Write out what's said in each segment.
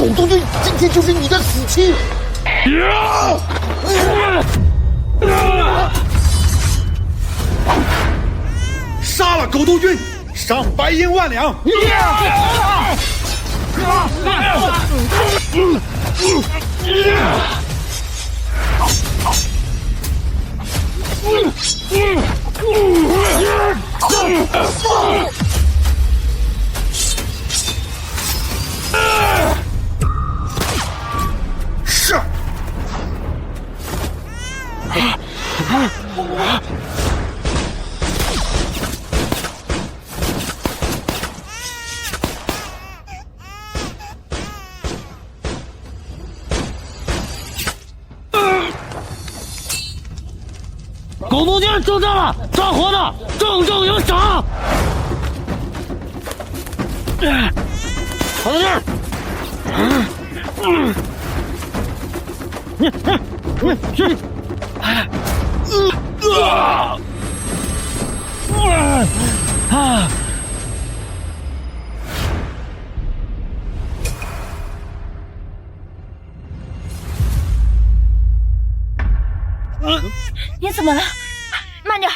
狗督军今天就是你的死期！杀了狗督军，赏白银万两！是。狗督军中招了，抓活的，重重有赏。跑到这儿。你怎么了？慢点！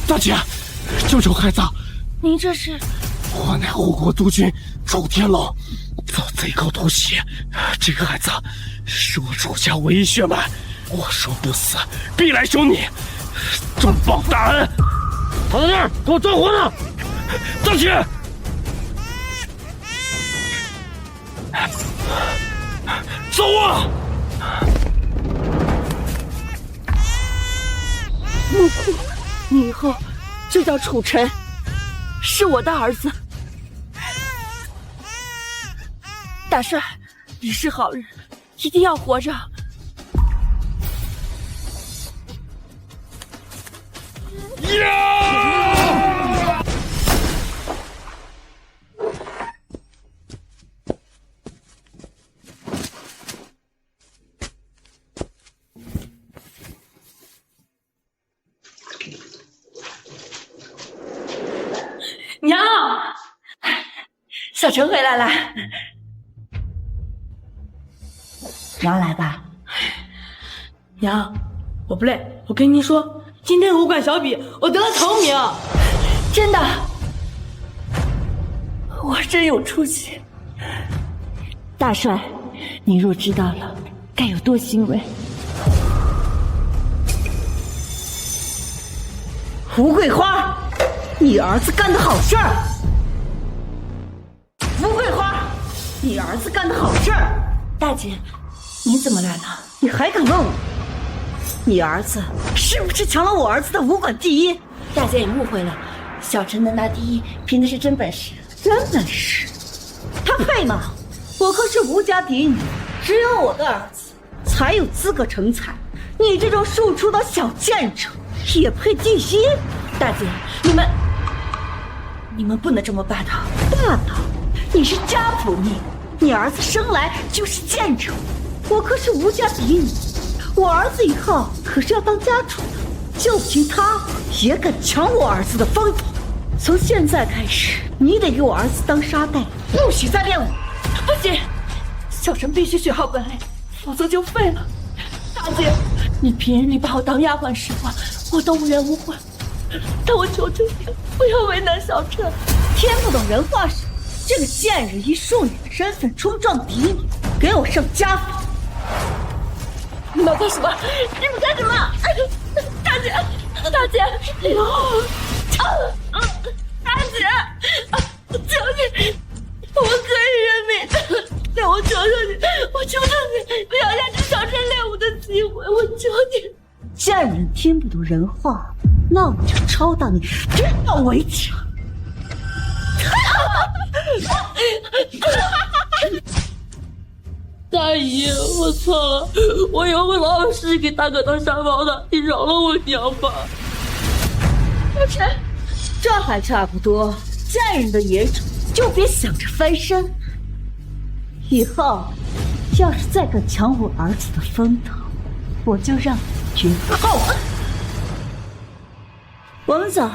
大姐，救救孩子！您这是？我乃护国督军周天龙，遭贼寇偷袭，这个孩子是我楚家唯一血脉，我若不死，必来凶你，重报大恩。跑到这儿，给我抓活的！大姐，走啊！木虎，你以后就叫楚尘，是我的儿子。大帅，你是好人，一定要活着。娘，小陈回来了。娘来吧。娘，我不累。我跟您说，今天武馆小比我得了头名。真的？我真有出息。大帅，你若知道了，该有多欣慰。吴桂花，你儿子干的好事儿！吴桂花，你儿子干的好事儿！大姐，你怎么来了？你还敢问我？你儿子是不是抢了我儿子的武馆第一？大姐也误会了，小陈能拿第一，凭的是真本事。真本事？他配吗？我可是吴家嫡女，只有我的儿子才有资格成才。你这种庶出的小贱者，也配第一？大姐，你们不能这么霸道。霸道？你是家谱命，你儿子生来就是贱者。我可是吴家嫡女，我儿子以后可是要当家主的，就凭他也敢抢我儿子的风头。从现在开始，你得给我儿子当沙袋，不许再练武。不行，小陈必须学好本领，否则就废了。大姐，你平日里把我当丫鬟使唤，我都无怨无悔。但我求求你，不要为难小陈。听不懂人话是？这个贱人以庶女的身份冲撞嫡女，给我上家法！你们干什么？你们干什么？大姐，大姐，大姐，求你，我可以认命，但我求求你，我求求你，不要压制小陈练武的机会，我求你。贱人听不懂人话，那我就抽到你点到为止。大姨，我错了，我以后会老老实实给大哥当沙包的，你饶了我娘吧。小陈，这还差不多，贱人的野种就别想着翻身。以后要是再敢抢我儿子的风头，我就让你绝后。我们走。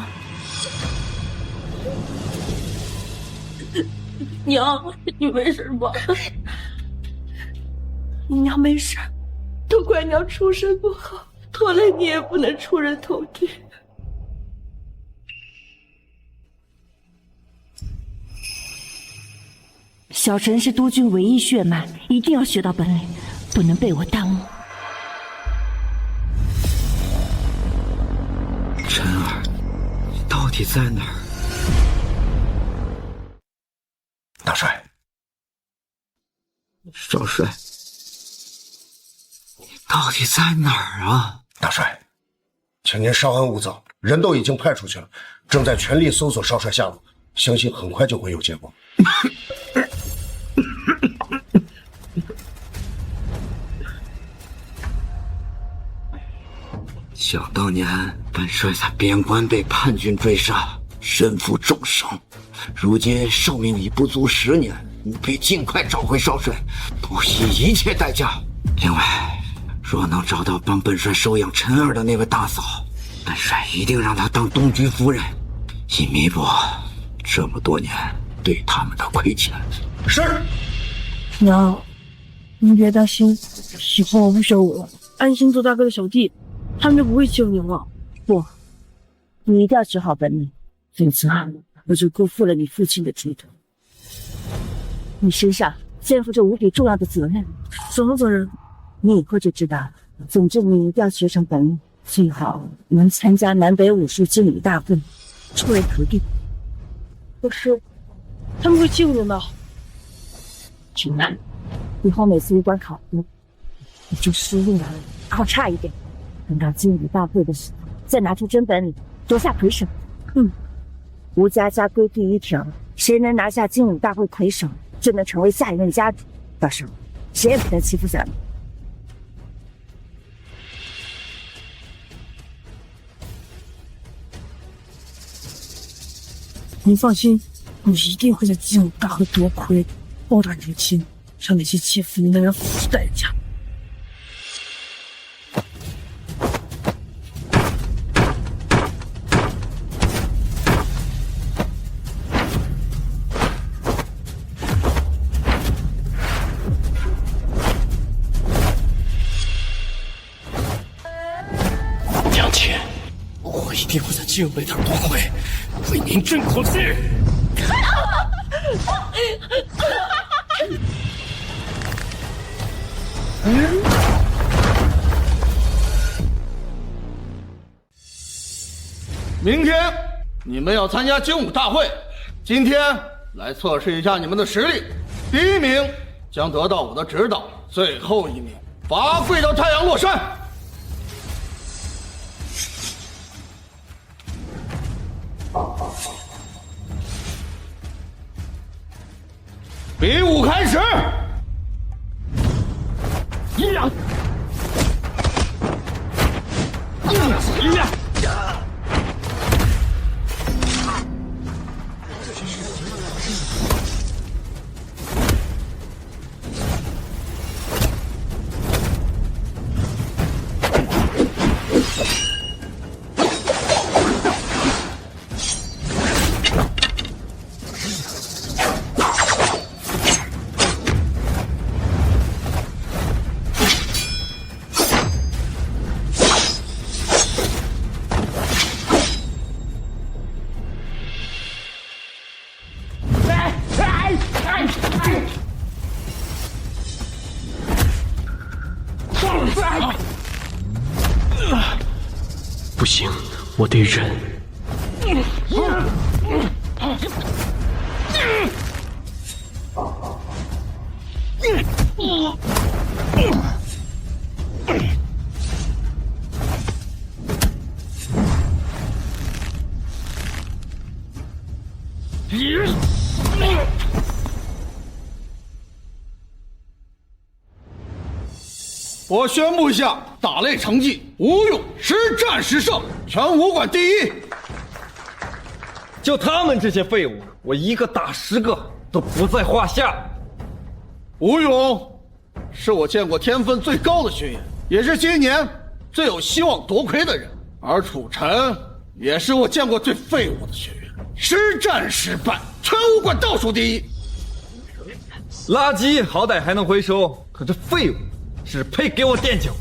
娘，你没事吧？你娘没事，都怪娘出身不好，拖累你也不能出人头地。小陈是督军唯一血脉，一定要学到本领，不能被我耽误。陈儿，你到底在哪儿？大帅，少帅，你到底在哪儿啊？大帅，请您稍安勿躁，人都已经派出去了，正在全力搜索少帅下落，相信很快就会有结果。想当年，本帅在边关被叛军追杀，身负重伤。如今寿命已不足10年，务必尽快找回少帅，不惜一切代价。另外，若能找到帮本帅收养陈儿的那位大嫂，本帅一定让她当东居夫人，以弥补这么多年对他们的亏欠。是。娘，您别担心，以后不选我了，安心做大哥的小弟，他们就不会欺负您了。不，你一定要学好本领，否则我就辜负了你父亲的嘱托。你身上肩负着无比重要的责任。什么责任？你以后就知道了。总之，你一定要学成本领，最好能参加南北武术经理大会，出为徒弟。可是，他们会欺负您的。挺难，以后每次入关考核，你就输硬了，考差一点，等到经理大会的时候，再拿出真本领，夺下魁首。吴家规第1条，谁能拿下经理大会魁首，就能成为下一任家主。到时候，谁也不能欺负咱们。您放心，我一定会在经理大会夺魁，报答您亲，让那些欺负您的人付出代价。娘亲，我一定会在经纬那儿夺魁，为您争口气。明天你们要参加精武大会，今天来测试一下你们的实力。第1名将得到我的指导，最后1名罚跪到太阳落山。比武开始。不行，我得忍。我宣布一下打擂成绩，吴勇10战10胜，全武馆第1。就他们这些废物，我一个打10个都不在话下。吴勇是我见过天分最高的学员，也是今年最有希望夺魁的人。而楚尘也是我见过最废物的学员，10战10败，全武馆倒数第1。垃圾好歹还能回收，可这废物只配给我垫脚。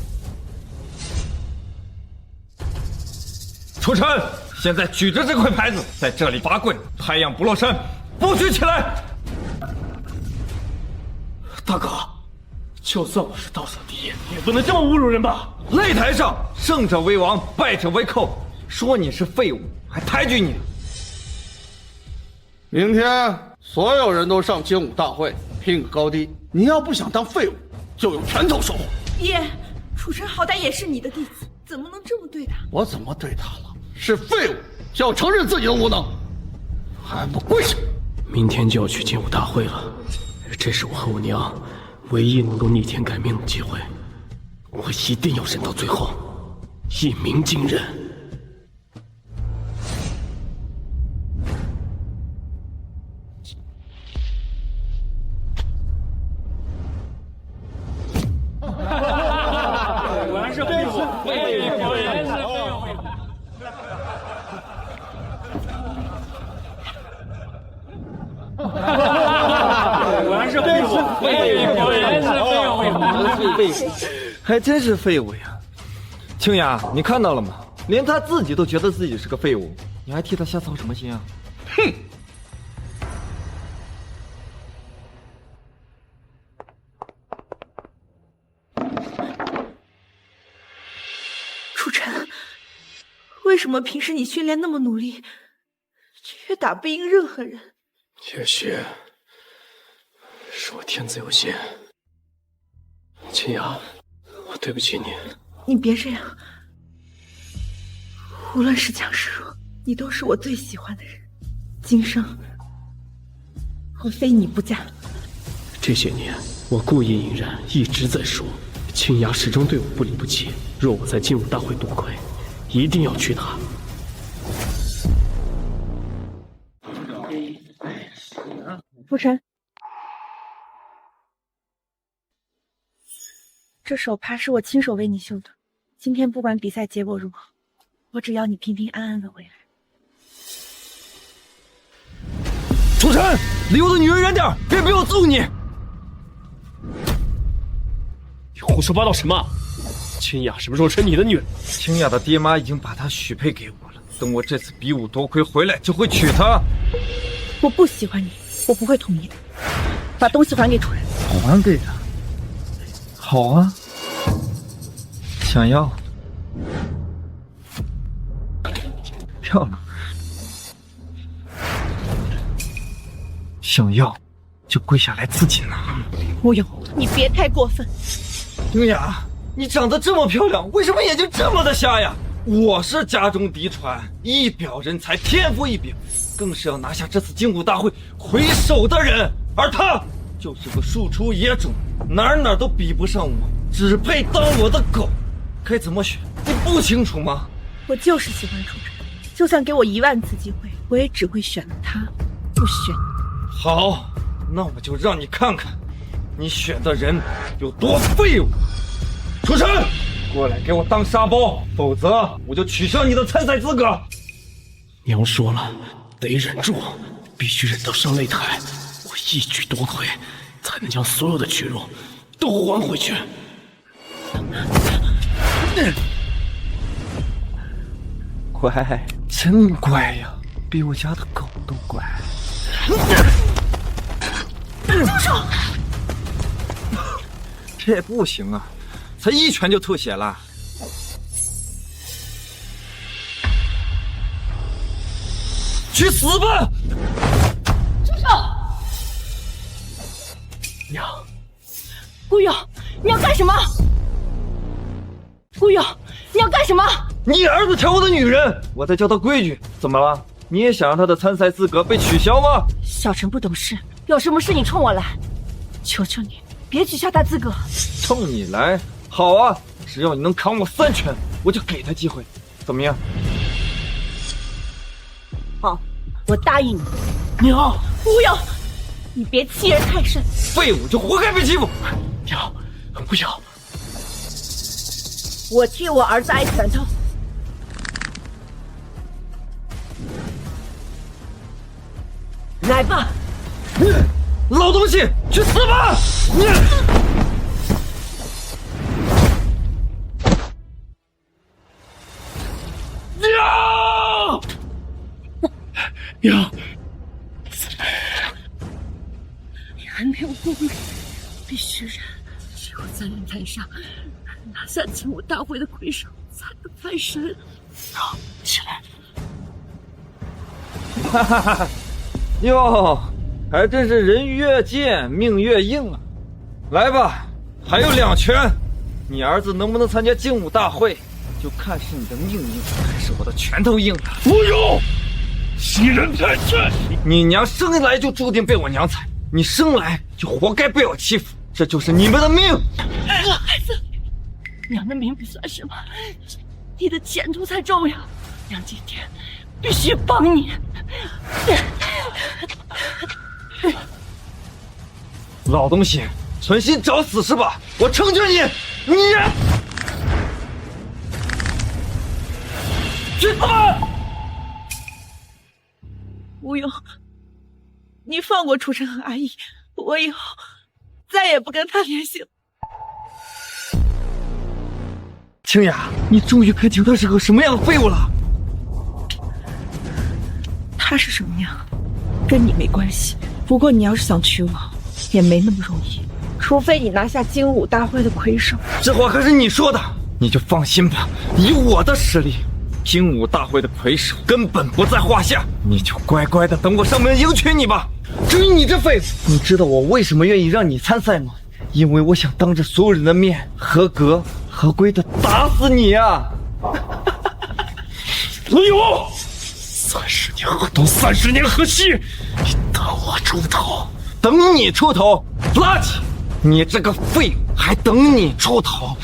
楚晨，现在举着这块牌子在这里罚跪，太阳不落山，不许起来！大哥，就算我是道上第一，也不能这么侮辱人吧？擂台上，胜者为王，败者为寇。说你是废物，还抬举你。明天所有人都上精武大会拼个高低。你要不想当废物，就用拳头说话。爷，楚晨好歹也是你的弟子，怎么能这么对他？我怎么对他了？是废物就要承认自己的无能，还不跪下！明天就要去精武大会了，这是我和我娘唯一能够逆天改命的机会，我一定要忍到最后，一鸣惊人。果然是废物，果然是废物。果然是废物，果然是废物，还真是废物呀！青雅，你看到了吗？连他自己都觉得自己是个废物，你还替他瞎操什么心啊？哼！楚晨，为什么平时你训练那么努力，却打不赢任何人？也许是我天资有限。青雅，我对不起你。你别这样，无论是强是弱，你都是我最喜欢的人。今生我非你不嫁。这些年我故意隐忍，一直在说，青雅始终对我不离不弃。若我在精武大会夺魁，一定要娶她。傅晨，这手帕是我亲手为你绣的。今天不管比赛结果如何，我只要你平平安安的回来。楚晨，离我的女人远点，别逼我揍你！你胡说八道什么？青雅什么时候成你的女人？青雅的爹妈已经把她许配给我了，等我这次比武夺魁回来，就会娶她。我不喜欢你，我不会同意的。把东西还给楚人。还给他？好啊，想要？漂亮。想要就跪下来自己拿。不用，你别太过分。青雅，你长得这么漂亮，为什么眼睛这么的瞎呀？我是家中嫡传，一表人才，天赋异禀，更是要拿下这次精武大会魁首的人，而他就是个庶出野种，哪儿都比不上我，只配当我的狗。该怎么选，你不清楚吗？我就是喜欢楚晨，就算给我1万次机会，我也只会选了他，不选你。好，那我就让你看看，你选的人有多废物。楚晨，过来给我当沙包，否则我就取消你的参赛资格。娘说了，得忍住，必须忍到上擂台，我一举夺魁，才能将所有的屈辱都还回去。乖，真乖呀，比我家的狗都乖。住手！这不行啊，才一拳就吐血了。去死吧！住手！娘，顾勇，你要干什么？顾勇，你要干什么？你儿子抢我的女人，我在教他规矩。怎么了？你也想让他的参赛资格被取消吗？小陈不懂事，有什么事你冲我来，求求你别取消他资格。冲你来？好啊，只要你能扛我3拳，我就给他机会，怎么样？好，我答应你。娘，不要，你别欺人太甚。废物就活该被欺负。娘，不要。我替我儿子挨拳头。来吧！老东西，去死吧！你。娘，你还没有功力，必须忍，只有在擂台上拿下精武大会的魁首，才能翻身。起来！哈哈哈！哟，还真是人越贱命越硬啊！来吧，还有2拳，你儿子能不能参加精武大会，就看是你的命硬还是我的拳头硬了。不用，欺人太甚！你娘生来就注定被我娘踩，你生来就活该被我欺负，这就是你们的命。孩子，娘的命不算什么，你的前途才重要。娘今天必须帮你。老东西，存心找死是吧？我成全你！你去死吧！吴勇，你放过楚晨和阿姨，我以后再也不跟他联系了。清雅，你终于看清他是个什么样的废物了。他是什么样，跟你没关系。不过你要是想娶我，也没那么容易，除非你拿下精武大会的魁首。这话可是你说的，你就放心吧。以我的实力，精武大会的魁首根本不在话下。你就乖乖的等我上门迎娶你吧。至于你这废物，你知道我为什么愿意让你参赛吗？因为我想当着所有人的面，合格合规的打死你啊！子勇，30年河东，30年河西，你等我出头。等你出头，垃圾！你这个废物，还等你出头？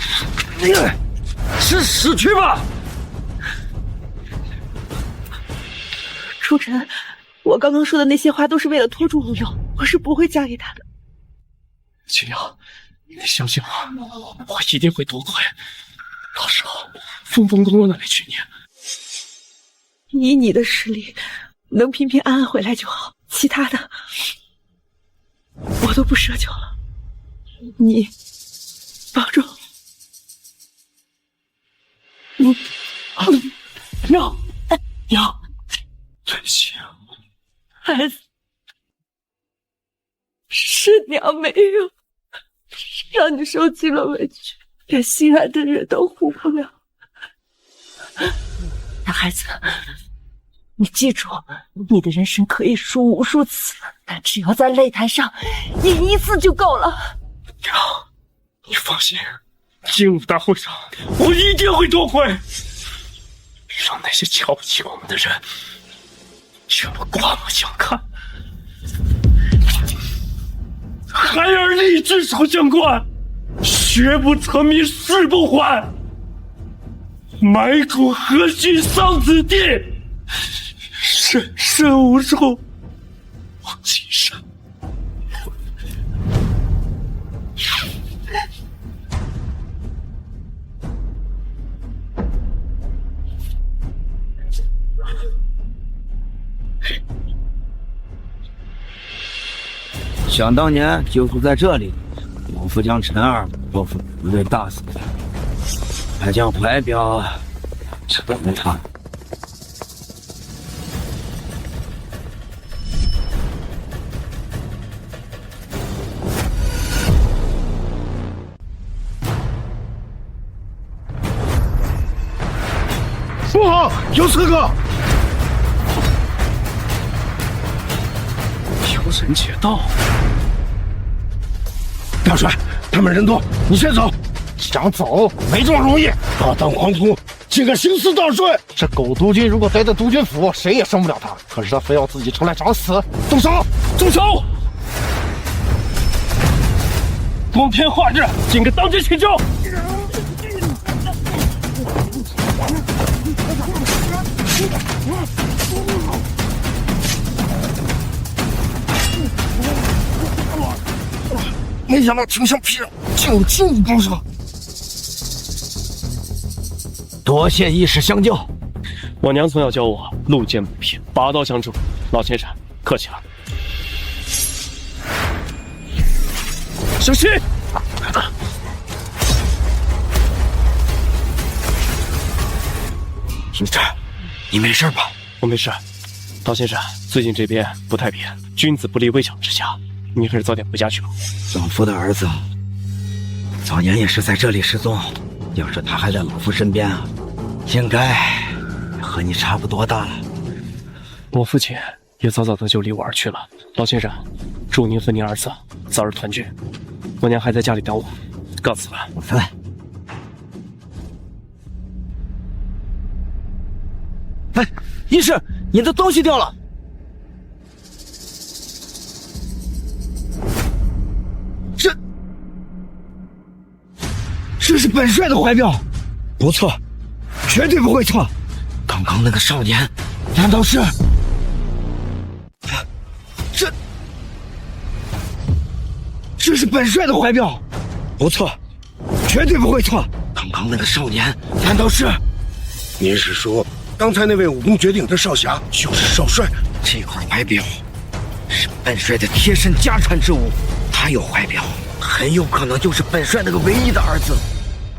吃屎去吧！楚晨，我刚刚说的那些话都是为了拖住吴勇，我是不会嫁给他的。清瑶，你相信我，我一定会夺魁，到时候风风光光的来娶你。以你的实力，能平平安安回来就好，其他的我都不奢求了。你保重。娘，真行。孩子，是娘没有让你受尽了委屈，连心爱的人都护不了。那孩子，你记住，你的人生可以输无数次，但只要在擂台上赢1次就够了。娘，你放心，精武大会上我一定会夺魁，让那些瞧不起我们的人全部刮目相看。孩儿立志守将官，学不成名誓不还。埋骨何须桑梓地，深深无处忘情深。想当年就是在这里，我父将陈二伯父部队打死的，还将怀表传给他。不好，有刺客！有人劫道。大帅，他们人多，你先走。想走没这么容易。大胆狂徒，竟敢行刺大帅！这狗督军如果待在督军府，谁也生不了他。可是他非要自己出来找死，动手！住手！光天化日，竟敢当街取证！没想到丞相皮上竟有精武高手。多谢义士相救。我娘从小教我路见不平，拔刀相助。老先生，客气了。小心！听着，你没事吧？我没事。刀先生，最近这边不太平，君子不立危墙之下，你还是早点回家去吧。老夫的儿子早年也是在这里失踪，要是他还在老夫身边啊，应该和你差不多大了。我父亲也早早的就离我而去了。老先生，祝您和您儿子早日团聚。我娘还在家里等我，告辞了。哎，医师，你的东西掉了。这是本帅的怀表，不错，绝对不会错。刚刚那个少年，难道是？这是本帅的怀表，不错，绝对不会错。刚刚那个少年，难道是？您是说，刚才那位武功绝顶的少侠就是少帅？这块怀表是本帅的贴身家传之物，他有怀表，很有可能就是本帅那个唯一的儿子。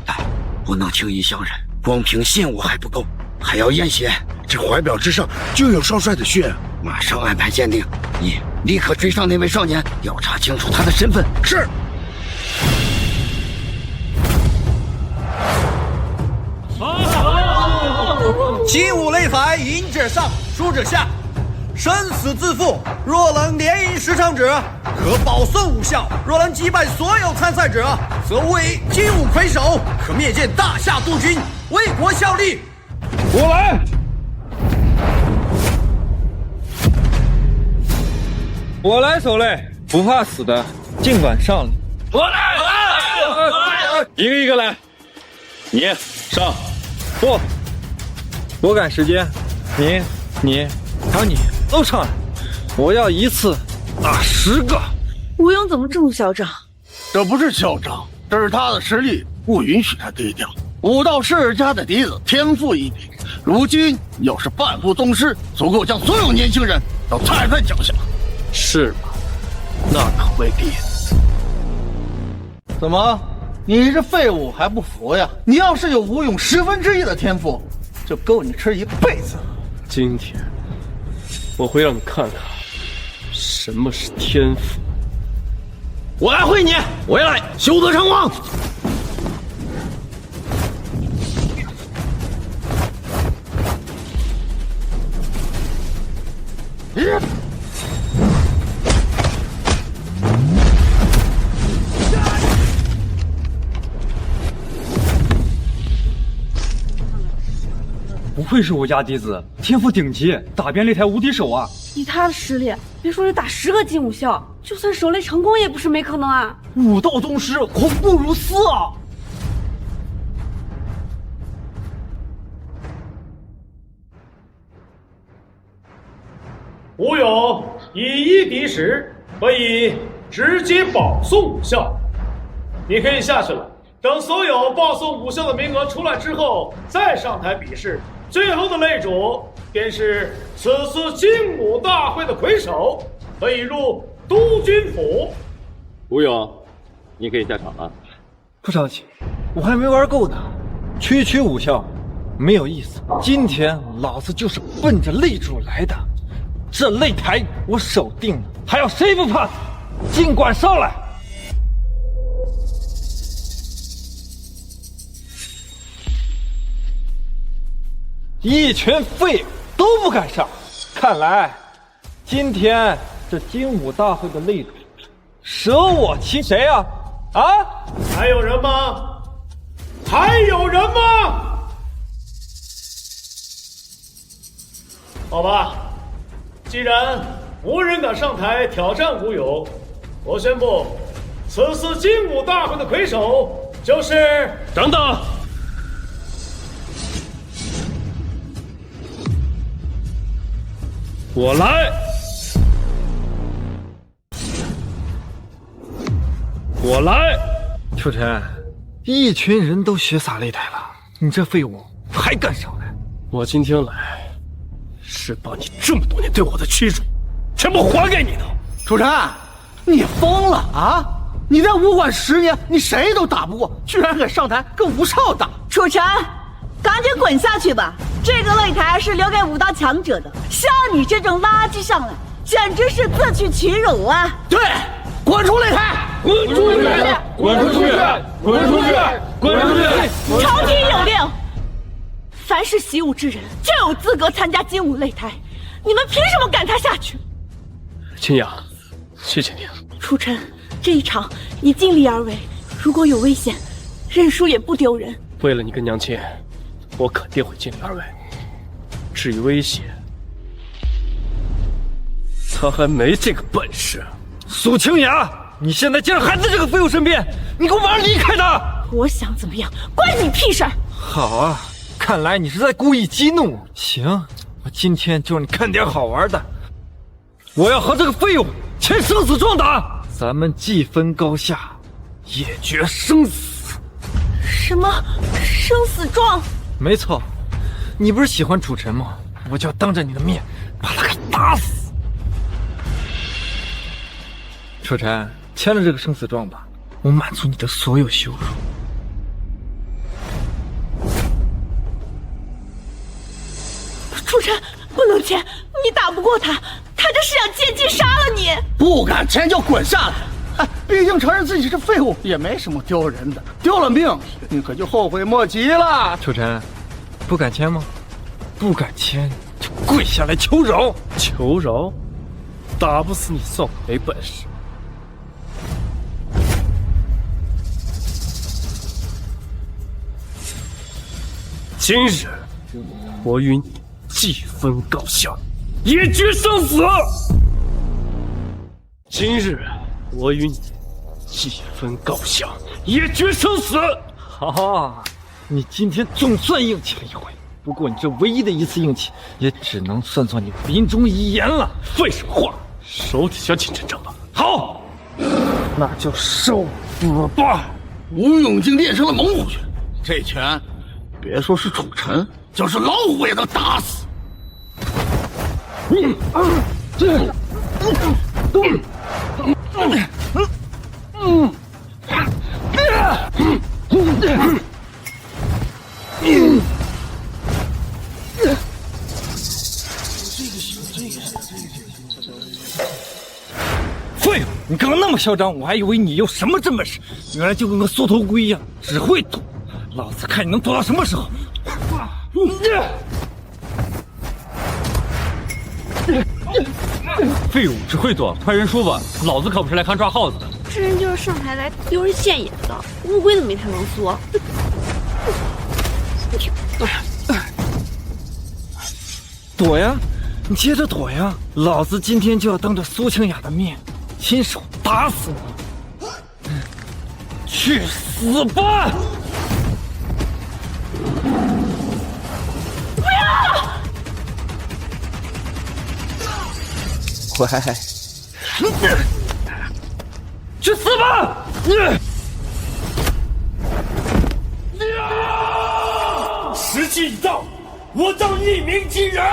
但不能轻易相认，光凭信物还不够，还要验血。这怀表之上就有少帅的血，马上安排鉴定。你立刻追上那位少年，调查清楚他的身份。是。金武擂法，赢者上，输者下，生死自负。若能连赢10场者，可保送武校；若能击败所有参赛者，则为金武魁首，可灭见大夏督军，为国效力。我来。我来，守擂，不怕死的，尽管上来。我来，一个一个来。你上，不，我赶时间。你，还有你都上来，我要一次打10个。吴勇怎么这么嚣张？这不是嚣张，这是他的实力不允许他低调。武道世家的嫡子，天赋异禀，如今要是半步宗师，足够将所有年轻人都踩在脚下。是吗？那可未必。怎么，你这废物还不服呀？你要是有吴勇1/10的天赋，就够你吃一辈子。今天我会让你看看什么是天赋。我来会你，我也来，休得称王。不愧是我家嫡子，天赋顶级，打遍擂台无敌手啊！以他的实力，别说是打10个金武校，就算守擂成功也不是没可能啊！武道宗师，恐怖如斯啊！吴勇以1敌10，可以直接保送武校。你可以下去了，等所有报送武校的名额出来之后，再上台比试。最后的擂主便是此次精武大会的魁首，可以入督军府。吴勇，你可以下场了。不着急，我还没玩够呢。区武校没有意思，今天老子就是奔着擂主来的。这擂台我守定了，还有谁不怕死？尽管上来！一群废物都不敢上，看来今天这精武大会的擂主，舍我其谁啊？啊？还有人吗？还有人吗？好吧，既然无人敢上台挑战吴勇，我宣布，此次精武大会的魁首就是……等等。我来，我来。秋晨，一群人都血洒擂台了，你这废物还敢上来？我今天来，是把你这么多年对我的屈辱，全部还给你的。楚晨，你疯了啊！你在武馆10年，你谁都打不过，居然敢上台跟吴少打！楚晨，赶紧滚下去吧！这个擂台是留给武道强者的，像你这种垃圾上来，简直是自取其辱啊！对，滚出擂台！滚出去！滚出去！滚出去！滚出去！朝廷有令，凡是习武之人就有资格参加精武擂台，你们凭什么赶他下去？清雅，谢谢你。楚晨，这一场你尽力而为，如果有危险，认输也不丢人。为了你跟娘亲，我肯定会尽力而为。至于威胁，他还没这个本事。苏清雅，你现在竟然还在这个废物身边，你给我马上离开他！我想怎么样，关你屁事儿！好啊，看来你是在故意激怒我。行，我今天就让你看点好玩的。我要和这个废物签生死状打，咱们既分高下，也决生死。什么生死状？没错，你不是喜欢楚晨吗？我就要当着你的面把他给打死。楚晨，签了这个生死状吧，我满足你的所有羞辱。楚晨，不能签，你打不过他，他这是想借机杀了你。不敢签就滚下来！哎，毕竟承认自己是废物也没什么丢人的，丢了命你可就后悔莫及了。楚晨，不敢签吗？不敢签就跪下来求饶！求饶？打不死你算我没本事。今日我与你既分高下，也决生死。今日我与你既分高下，也决生死。哈哈，你今天总算硬气了一回，不过你这唯一的一次硬气，也只能算作你临终遗言了。废什么话，手底下请阵仗吧。好，那就受死吧。吴永靖练成了猛虎拳，这拳别说是楚晨，就是老虎也能打死。废物！你刚刚那么嚣张，我还以为你有什么真本事，原来就跟个缩头龟一样，只会躲。老子看你能躲到什么时候！废物只会躲，快认输吧！老子可不是来看抓耗子的。这人就是上台来丢人现眼的，乌龟都没他能缩。躲呀，你接着躲呀！老子今天就要当着苏清雅的面，亲手打死你！去死吧！不要！喂，去死吧！时机已到，我当一鸣惊人！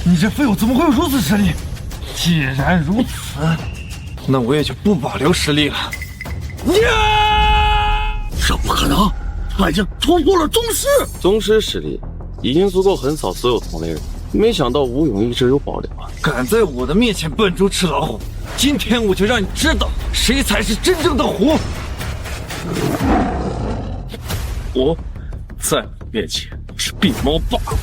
你这废物怎么会有如此实力？既然如此，那我也就不保留实力了。这不可能，他已经突破了宗师。宗师实力已经足够横扫所有同类人，没想到吴勇一直有保留啊！敢在我的面前扮猪吃老虎，今天我就让你知道谁才是真正的虎！我在你面前是病猫罢了。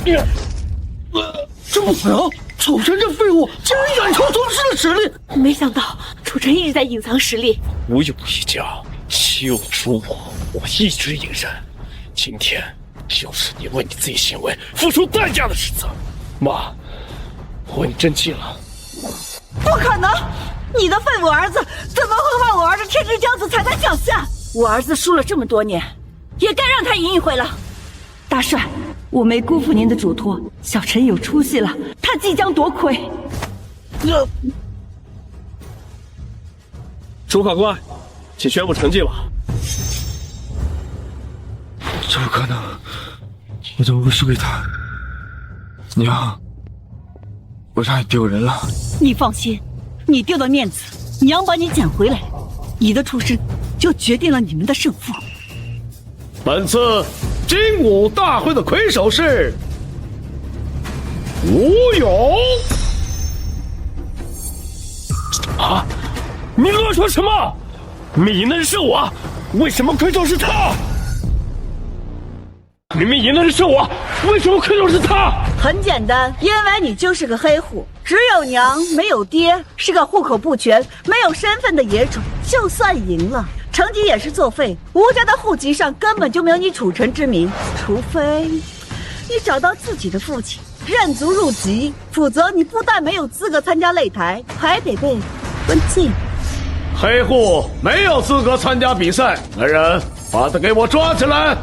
这不可能！楚尘这废物竟然远超宗师的实力！没想到楚尘一直在隐藏实力。无有一家，岂有出我一直隐忍。今天就是你为你自己行为付出代价的日子。妈，我你真气了。不可能！你的废物儿子怎么会把我儿子天之骄子踩在脚下？我儿子输了这么多年，也该让他赢一回了。大帅，我没辜负您的嘱托，小陈有出息了，他即将夺魁。主考官，请宣布成绩吧。怎么可能？我怎么会输给他？娘，我让你丢人了。你放心，你丢的面子，娘把你捡回来，你的出身就决定了你们的胜负。本次精武大会的魁首是吴勇。啊！你乱说什么？明赢的是我，为什么魁首是他？明明赢的是我，为什么魁首是他？很简单，因为你就是个黑户，只有娘没有爹，是个户口不全、没有身份的野种。就算赢了，成绩也是作废。吴家的户籍上根本就没有你楚尘之名，除非你找到自己的父亲认族入籍，否则你不但没有资格参加擂台，还得被关禁。黑户没有资格参加比赛，来人，把他给我抓起来！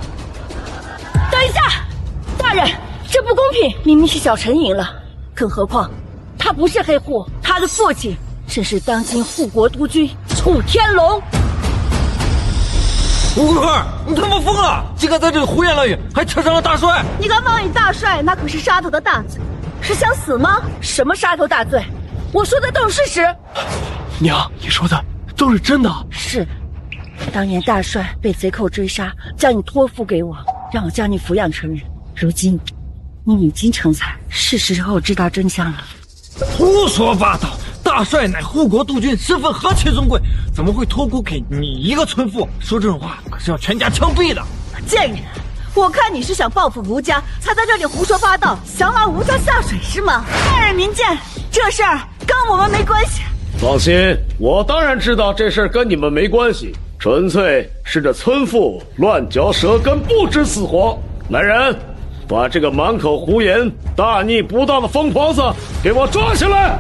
等一下，大人，这不公平！明明是小陈赢了，更何况他不是黑户，他的父亲正是当今护国督军楚天龙。吴贵花，你他妈疯了！竟敢在这里胡言乱语，还扯上了大帅！你敢冒你大帅，那可是杀头的大罪，是想死吗？什么杀头大罪？我说的都是事实。娘，你说的都是真的？是，当年大帅被贼寇追杀，将你托付给我，让我将你抚养成人。如今你已经成才，是时候知道真相了。胡说八道！大帅乃护国督军，身份何其尊贵，怎么会托孤给你一个村妇？说这种话可是要全家枪毙的！贱人，我看你是想报复吴家，才在这里胡说八道，想拉吴家下水是吗？大人明鉴，这事儿跟我们没关系。放心，我当然知道这事儿跟你们没关系，纯粹是这村妇乱嚼舌根，不知死活。来人，把这个满口胡言、大逆不道的疯婆子给我抓起来！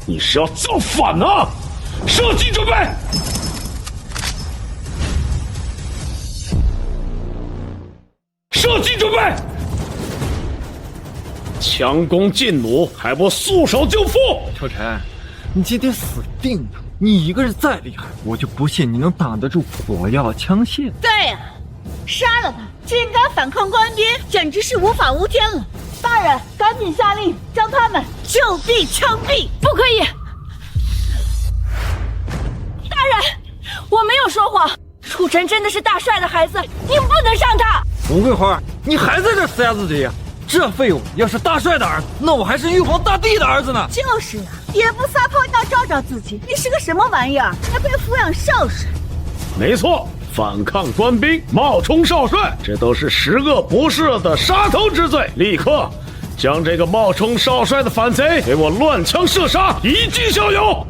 你是要造反啊！射击准备！射击准备！强弓劲弩，还不束手就缚！秋晨，你今天死定了！你一个人再厉害，我就不信你能挡得住火药枪械。对呀，杀了他！竟敢反抗官兵，简直是无法无天了！大人，赶紧下令将他们就地枪毙！不可以！大人，我没有说谎，楚尘真的是大帅的孩子，你们不能伤他！吴桂花，你还在这死鸭子嘴呀？这废物要是大帅的儿子，那我还是玉皇大帝的儿子呢！就是呀，也不撒泡尿照照自己，你是个什么玩意儿？还被抚养少帅？没错，反抗官兵、冒充少帅，这都是十恶不赦的杀头之罪！立刻将这个冒充少帅的反贼给我乱枪射杀，以儆效尤！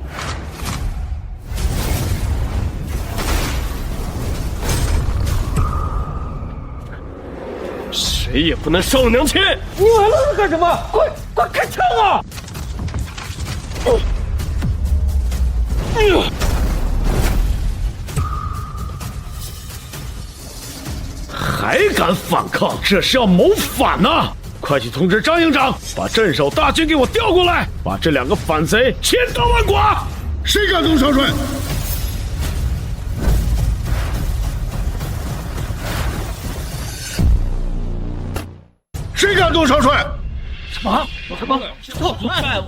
谁也不能伤我娘亲！你还愣着干什么？快开枪啊！还敢反抗？这是要谋反呐！快去通知张营长，把镇守大军给我调过来，把这两个反贼千刀万剐！谁敢动少帅？谁敢动少帅？什么？少帅？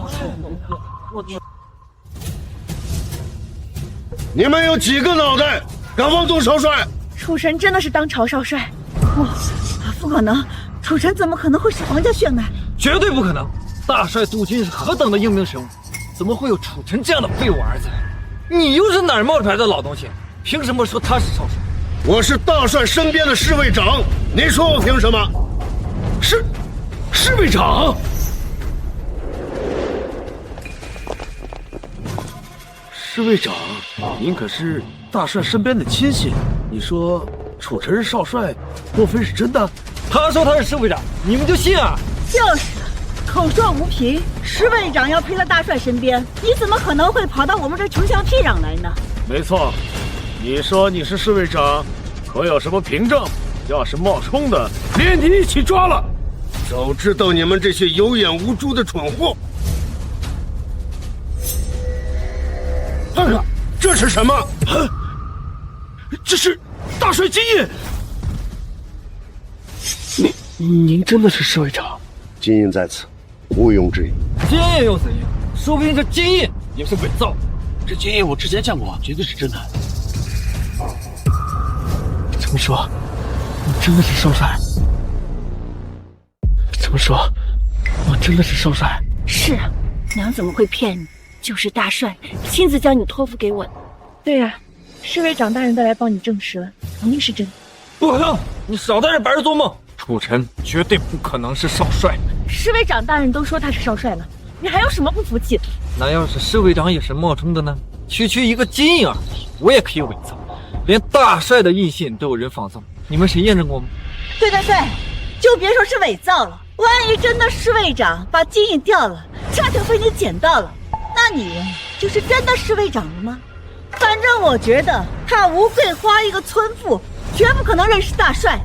你们有几个脑袋？敢妄动少帅？楚尘真的是当朝少帅？不可能！楚尘怎么可能会是皇家血脉？绝对不可能！大帅杜军是何等的英明神武，怎么会有楚尘这样的废物儿子？你又是哪儿冒出来的老东西？凭什么说他是少帅？我是大帅身边的侍卫长，你说我凭什么？侍卫长。侍卫长，您可是大帅身边的亲信，你说楚晨是少帅，莫非是真的？他说他是侍卫长，你们就信啊？就是，口说无凭，侍卫长要陪在大帅身边，你怎么可能会跑到我们这穷乡僻壤来呢？没错，你说你是侍卫长，可有什么凭证？要是冒充的，连你一起抓了。早知道你们这些有眼无珠的蠢货！这是什么？这是大帅金印。您真的是侍卫长？金印在此，毋庸置疑。金印又怎样？说不定这金印也是伪造。这金印我之前见过，绝对是真的。这么说，你真的是少帅？这么说，我真的是少帅？是啊，娘怎么会骗你？就是大帅亲自将你托付给我的。对呀，侍卫长大人都来帮你证实了，肯定是真的。不可能！你少在这白日做梦！楚晨绝对不可能是少帅。侍卫长大人都说他是少帅了，你还有什么不服气的？那要是侍卫长也是冒充的呢？区区一个金印而已，我也可以伪造，连大帅的印信都有人仿造，你们谁验证过吗？对，就别说是伪造了，万一真的侍卫长把金印掉了，恰巧被你捡到了，那你就是真的侍卫长了吗？反正我觉得他吴桂花一个村妇，绝不可能认识大帅。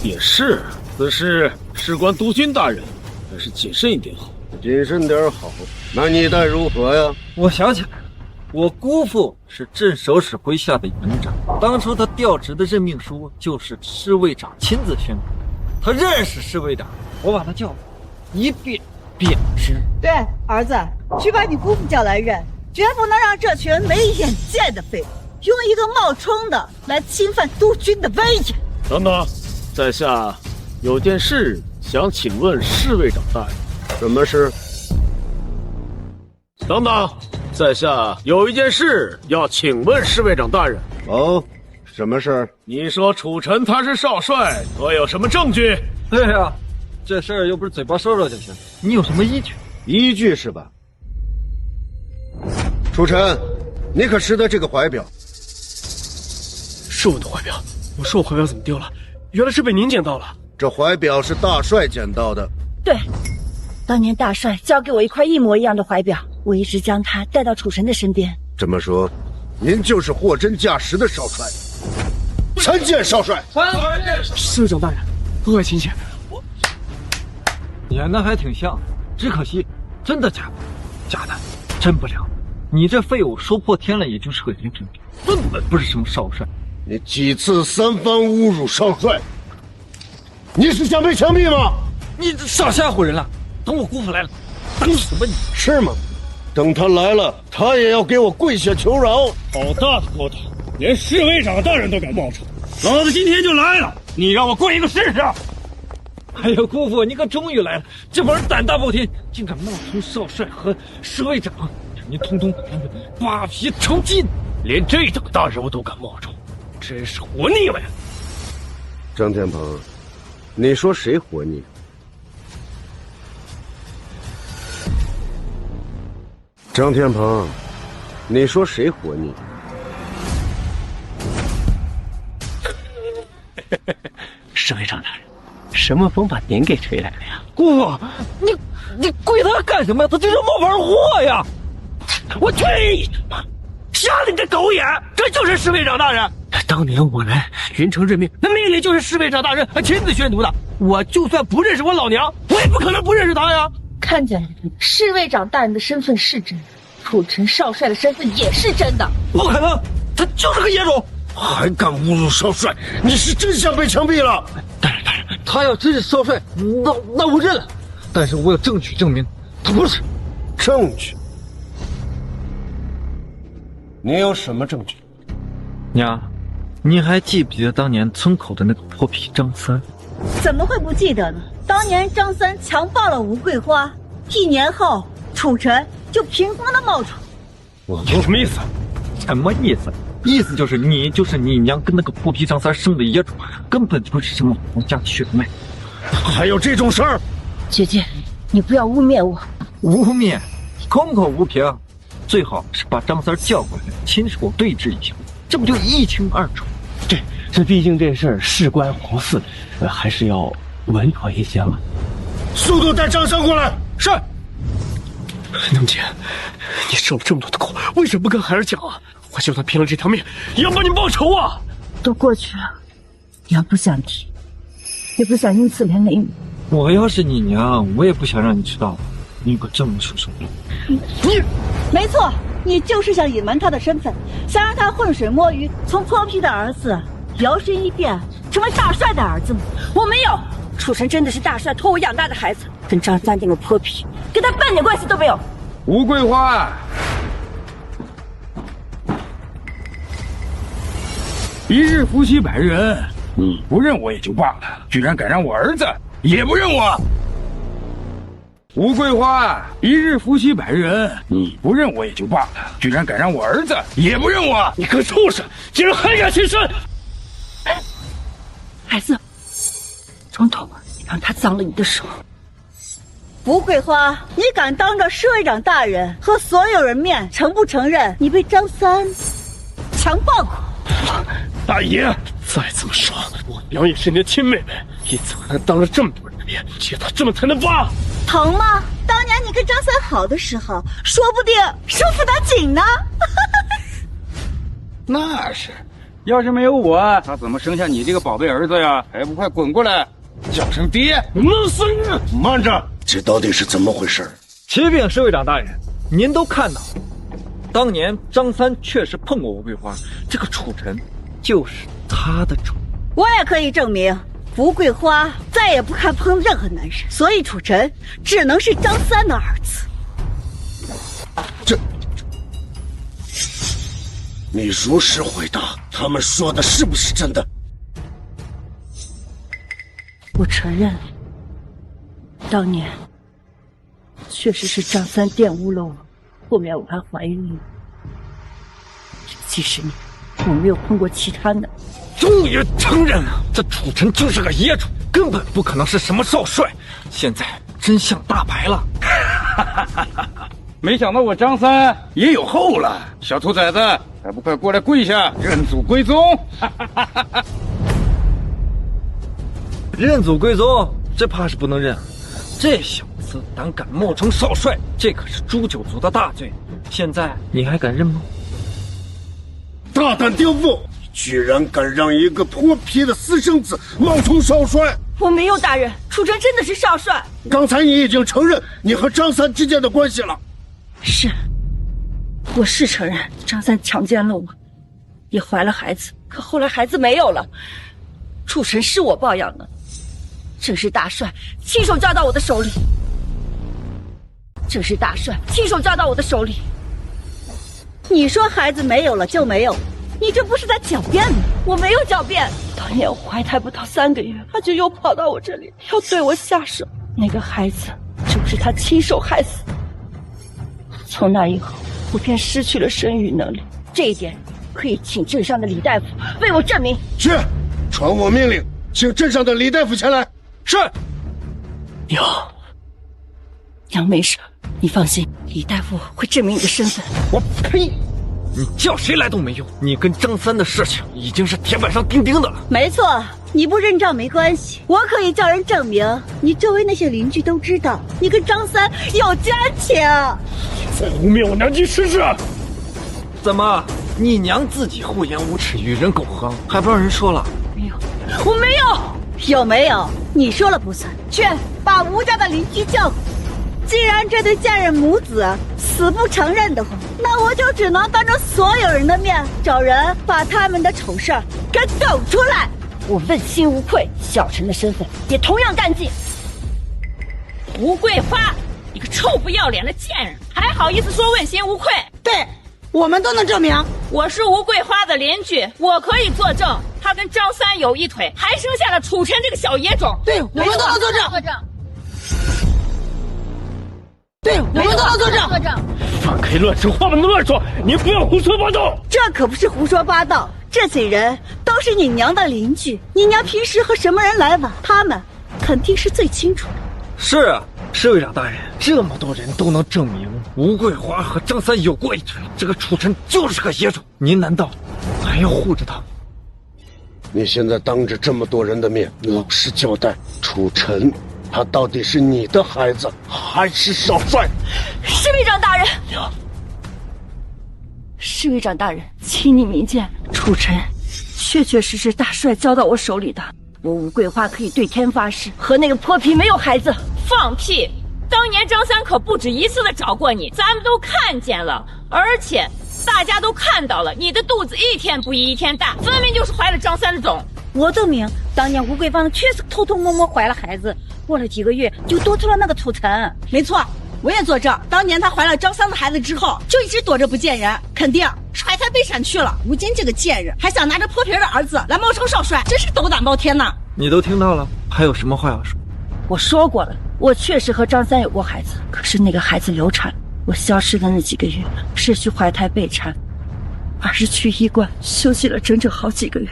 也是，此事事关督军大人，还是谨慎一点好。谨慎点好。那你待如何呀？我想起来了，我姑父是镇守使麾下的营长，当初他调职的任命书就是侍卫长亲自宣布，他认识侍卫长，我把他叫来，一遍便知。对，儿子，去把你姑父叫来认，绝不能让这群没眼界的废物用一个冒充的来侵犯督军的威严。等等，在下有件事想请问侍卫长大人。什么事？等等，在下有一件事要请问侍卫长大人。哦，什么事？你说楚晨他是少帅，可有什么证据？对呀，这事儿又不是嘴巴说说就行，你有什么依据？依据是吧？楚晨，你可识得这个怀表？是我的怀表。我说我怀表怎么丢了？原来是被您捡到了。这怀表是大帅捡到的。对，当年大帅交给我一块一模一样的怀表，我一直将它带到楚晨的身边。这么说，您就是货真价实的少帅。参见少帅。侍卫长大人，各位亲戚，演的还挺像，只可惜真的假的？假的，真不了。你这废物说破天了，也就是个人证，根本不是什么少帅。你几次三番侮辱少帅，你是想被枪毙吗？你少吓唬人了！等我姑父来了，等死吧你！是吗？等他来了，他也要给我跪下求饶！好大的勾当，连侍卫长大人都敢冒充！老子今天就来了，你让我跪一个试试！哎呦，姑父，你可终于来了！这帮人胆大包天，竟敢冒充少帅和侍卫长，让您通通把他们扒皮成筋！连这等大人物都敢冒充，真是活腻了呀！张天鹏，你说谁活腻？张天鹏，你说谁活腻？侍卫长大人，什么风把您给吹来了呀？姑父，你跪他干什么呀？他就是冒牌货呀！我去你的妈！瞎了你的狗眼！这就是侍卫长大人。当年我来云城任命，那命令就是侍卫长大人亲自宣读的。我就算不认识我老娘，我也不可能不认识他呀。看见了，侍卫长大人的身份是真的，楚晨少帅的身份也是真的。不可能，他就是个野种，还敢侮辱少帅！你是真想被枪毙了！大人，他要真是少帅，那我认了。但是我有证据证明他不是。证据？你有什么证据？娘，你还记不记得当年村口的那个泼皮张三？怎么会不记得呢？当年张三强暴了吴桂花，1年后楚晨就凭空的冒充。你什么意思？什么意思？意思就是你娘跟那个破皮张三生的野种，根本就不是什么皇家血脉。还有这种事儿？姐姐，你不要污蔑我。污蔑？空口无凭。最好是把张三叫过来，亲手对质一下，这不就一清二楚？这毕竟这事儿事关皇嗣，还是要稳妥一些嘛。速度带张三过来。是。娘姐，你受了这么多的苦，为什么不跟孩儿讲啊？我就算拼了这条命，也要帮你报仇啊！都过去了，娘不想提，也不想因此连累你。我要是你娘，我也不想让你知道你有个这么出手的。你，没错，你就是想隐瞒他的身份，想让他浑水摸鱼，从泼皮的儿子摇身一变成为大帅的儿子吗？我没有，楚晨真的是大帅托我养大的孩子，跟张三那个泼皮跟他半点关系都没有。吴桂花，一日夫妻百日恩，你不认我也就罢了，居然敢让我儿子也不认我。吴桂花，一日夫妻百日恩，你不认我也就罢了，居然敢让我儿子也不认我。你个畜生，竟然还敢亲生！孩子，中头，你让他脏了你的手。吴桂花，你敢当着侍卫长大人和所有人面承不承认你被张三强暴过？大爷，再这么说，我娘也是你的亲妹妹，你怎么能当着这么多人的面揭她这么疼的疤？疼吗？当年你跟张三好的时候，说不定手扶得紧呢。那是，要是没有我，他怎么生下你这个宝贝儿子呀？还不快滚过来，叫声爹！弄死你！慢着，这到底是怎么回事？启禀侍卫长大人，您都看到，当年张三确实碰过吴桂花，这个楚晨就是他的种。我也可以证明，吴桂花再也不看碰任何男人，所以楚晨只能是张三的儿子。你如实回答，他们说的是不是真的？我承认，当年确实是张三玷污了我，后面我还怀孕了。其实我没有碰过其他男人。终于承认了，这楚晨就是个野种，根本不可能是什么少帅。现在真相大白了。没想到我张三也有后了，小兔崽子，还不快过来跪下认祖归宗！认祖归宗，这怕是不能认。这小子胆敢冒充少帅，这可是诛九族的大罪。现在你还敢认吗？大胆刁妇！居然敢让一个泼皮的私生子冒充少帅！我没有大人，楚晨真的是少帅。刚才你已经承认你和张三之间的关系了。是，我是承认张三强奸了我，也怀了孩子，可后来孩子没有了。楚晨是我抱养的，正是大帅亲手交到我的手里。你说孩子没有了就没有，你这不是在狡辩吗？我没有狡辩。当年我怀胎不到3个月，他就又跑到我这里要对我下手，那个孩子就是他亲手害死的。从那以后，我便失去了生育能力，这一点可以请镇上的李大夫为我证明。去，传我命令，请镇上的李大夫前来。是。娘没事，你放心，李大夫会证明你的身份。我呸！你叫谁来都没用，你跟张三的事情已经是铁板上钉钉的了。没错，你不认账没关系，我可以叫人证明，你周围那些邻居都知道你跟张三有奸情。再污蔑我娘亲失事！怎么，你娘自己厚颜无耻，与人苟合，还不让人说了？没有，我没有。有没有？你说了不算。去把吴家的邻居叫过来。既然这对贱人母子死不承认的话，那我就只能当着所有人的面找人把他们的丑事儿给抖出来。我问心无愧，小陈的身份也同样干净。吴桂花，你个臭不要脸的贱人，还好意思说问心无愧？对，我们都能证明。我是吴桂花的邻居，我可以作证，她跟张三有一腿，还生下了楚晨这个小野种。对，我们都能作证。对，我们都要作证。放开乱说，话不能乱说，你不要胡说八道。这可不是胡说八道，这些人都是你娘的邻居，你娘平时和什么人来往，他们肯定是最清楚的。是啊，侍卫长大人，这么多人都能证明吴桂花和张三有过一腿，这个楚尘就是个野种，您难道还要护着他？你现在当着这么多人的面，老实交代，楚尘他到底是你的孩子还是少帅？侍卫长大人，侍卫长大人，请你明鉴，楚尘确确实实大帅交到我手里的，我吴桂花可以对天发誓，和那个泼皮没有孩子。放屁！当年张三可不止一次的找过你，咱们都看见了，而且大家都看到了，你的肚子一天不一天大，分明就是怀了张三的种。我证明，当年吴桂芳确实偷偷摸摸怀了孩子，过了几个月就多出了那个楚尘。没错，我也作证，当年她怀了张三的孩子之后，就一直躲着不见人，肯定是怀胎被闪去了。如今这个贱人还想拿着泼皮的儿子来冒充少帅，真是斗胆包天呐！你都听到了，还有什么话要说？我说过了，我确实和张三有过孩子，可是那个孩子流产，我消失的那几个月不是去怀胎备产，而是去医馆休息了整整好几个月。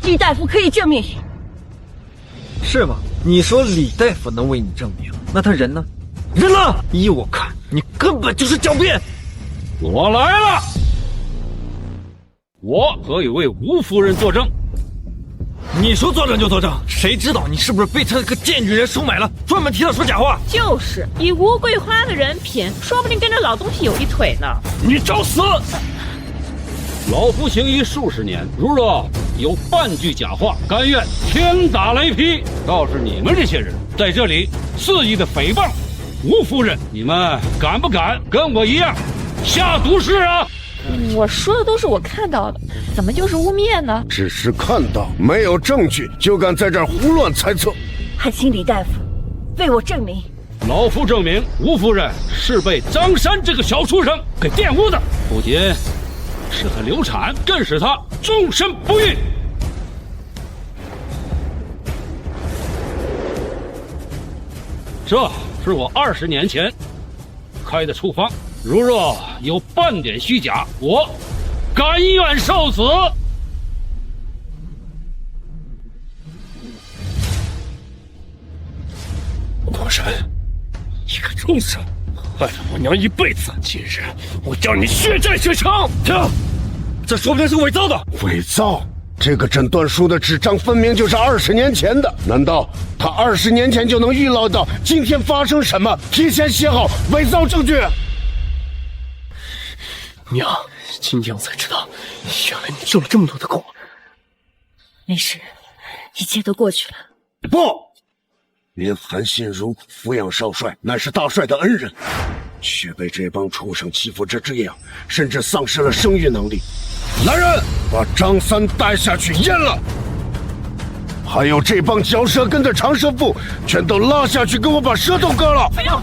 李大夫可以证明。是吗？你说李大夫能为你证明，那他人呢？人呢？依我看，你根本就是狡辩。我来了，我可以为吴夫人作证。你说作证就作证，谁知道你是不是被他那个贱女人收买了，专门替他说假话？就是以吴桂花的人品，说不定跟这老东西有一腿呢。你找死！老夫行医数十年，如若有半句假话，甘愿天打雷劈。倒是你们这些人在这里肆意的诽谤吴夫人，你们敢不敢跟我一样下毒誓啊？我说的都是我看到的，怎么就是污蔑呢？只是看到，没有证据就敢在这儿胡乱猜测，还请李大夫为我证明。老夫证明，吴夫人是被张三这个小畜生给玷污的，不仅使她流产，更使她终身不育。这是我20年前开的处方，如若有半点虚假，我甘愿受死。国神，一个畜生，害了我娘一辈子，今日我叫你血债血偿！这说不定是伪造的。伪造？这个诊断书的纸张分明就是20年前的，难道他20年前就能预料到今天发生什么，提前写好伪造证据？娘，今天我才知道，原来你受了这么多的苦。没事，一切都过去了。不，连韩信如抚养少帅，乃是大帅的恩人，却被这帮畜生欺负成这样，甚至丧失了生育能力。来人，把张三带下去阉了！还有这帮嚼舌根的长舌妇，全都拉下去，给我把舌头割了！不要！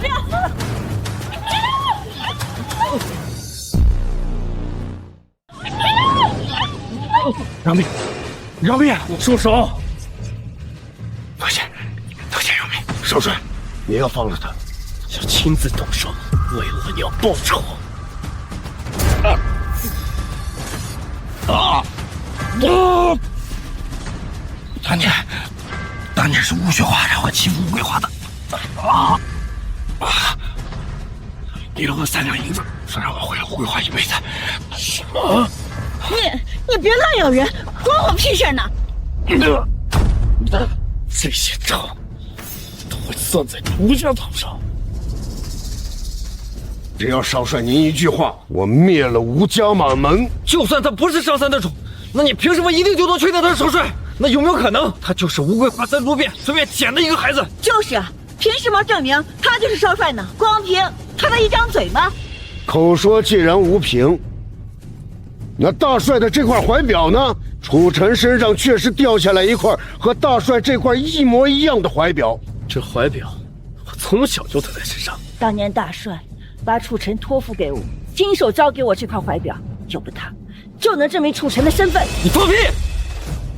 饶命！住手！多谢饶命，少帅，你要放了他，要亲自动手为我娘报仇。当年是吴雪华让我欺负吴桂花的。给了我3两银子，说让我回了吴桂花一辈子。什么？你别乱咬人，关我屁事呢！这些账都会算在吴家头上。只要少帅您一句话，我灭了吴家满门。就算他不是张三的种，那你凭什么一定就能确定他是少帅？那有没有可能他就是吴桂花在路边随便捡的一个孩子？就是啊，凭什么证明他就是少帅呢？光凭他的一张嘴吗？口说既然无凭，那大帅的这块怀表呢？楚尘身上确实掉下来一块和大帅这块一模一样的怀表。这怀表我从小就戴在身上。当年大帅把楚尘托付给我，亲手交给我这块怀表，有了它，就能证明楚尘的身份。你放屁！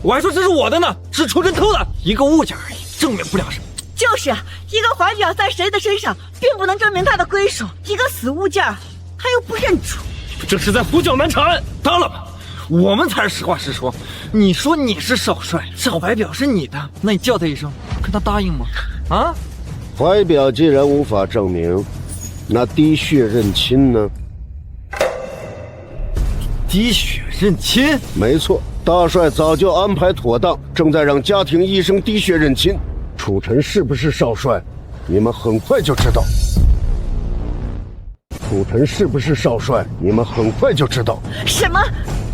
我还说这是我的呢，是楚尘偷的，一个物件而已，证明不了什么。就是啊，一个怀表在谁的身上，并不能证明他的归属。一个死物件，他又不认主，这是在胡搅蛮缠。当了吧，我们才是实话实说。你说你是少帅，少怀表是你的，那你叫他一声，看他答应吗？啊？怀表既然无法证明，那滴血认亲呢？滴血认亲？没错，大帅早就安排妥当，正在让家庭医生滴血认亲。楚尘是不是少帅，你们很快就知道。楚尘是不是少帅，你们很快就知道。什么？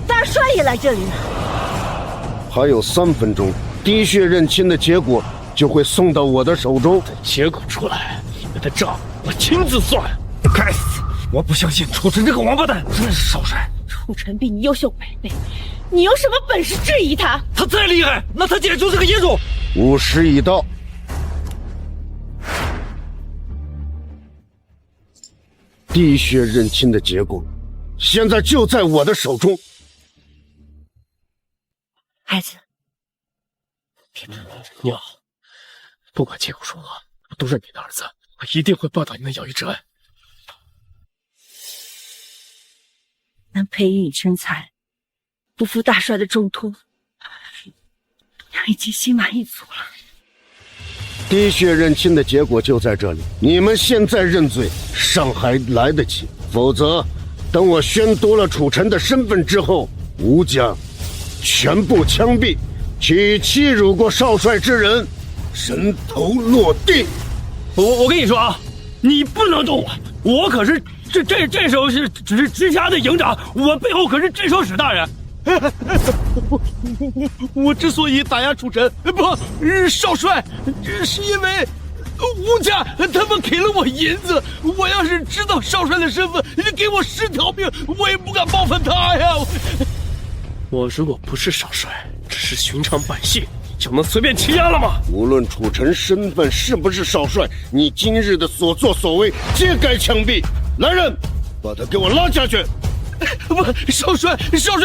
大帅也来这里了？还有3分钟，滴血认亲的结果就会送到我的手中。结果出来，你们的账我亲自算。该死！我不相信楚尘这个王八蛋真的是少帅。楚尘比你优秀百倍，你有什么本事质疑他？他再厉害，那他姐就是个野种。午时已到，滴血认亲的结果，现在就在我的手中。孩子，娘，不管结果如何，我都认你的儿子，我一定会报答你的养育之恩。能培育你成才，不负大帅的重托，娘已经心满意足了。滴血认亲的结果就在这里，你们现在认罪尚还来得及，否则等我宣读了楚尘的身份之后，吴家全部枪毙，其欺辱过少帅之人人头落地。我跟你说啊，你不能动我，我可是这时候是直辖的营长，我背后可是镇守使大人。我之所以打压楚尘，不，少帅，是因为吴家他们给了我银子。我要是知道少帅的身份，给我10条命，我也不敢冒犯他呀。我如果不是少帅，只是寻常百姓，就能随便欺压了吗？无论楚尘身份是不是少帅，你今日的所作所为皆该枪毙。来人，把他给我拉下去！不，少帅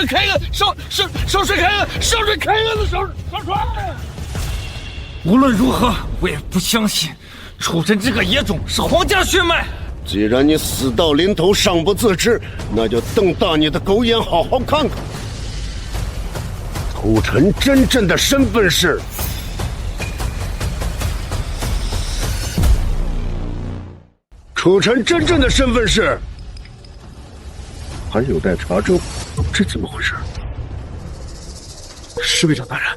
开恩，少帅开恩，少帅开恩了，少帅。无论如何，我也不相信楚尘这个野种是皇家血脉。既然你死到临头尚不自知，那就瞪大你的狗眼，好好看看。楚尘真正的身份是……楚尘真正的身份是……还有待查证，这怎么回事？侍卫长大人，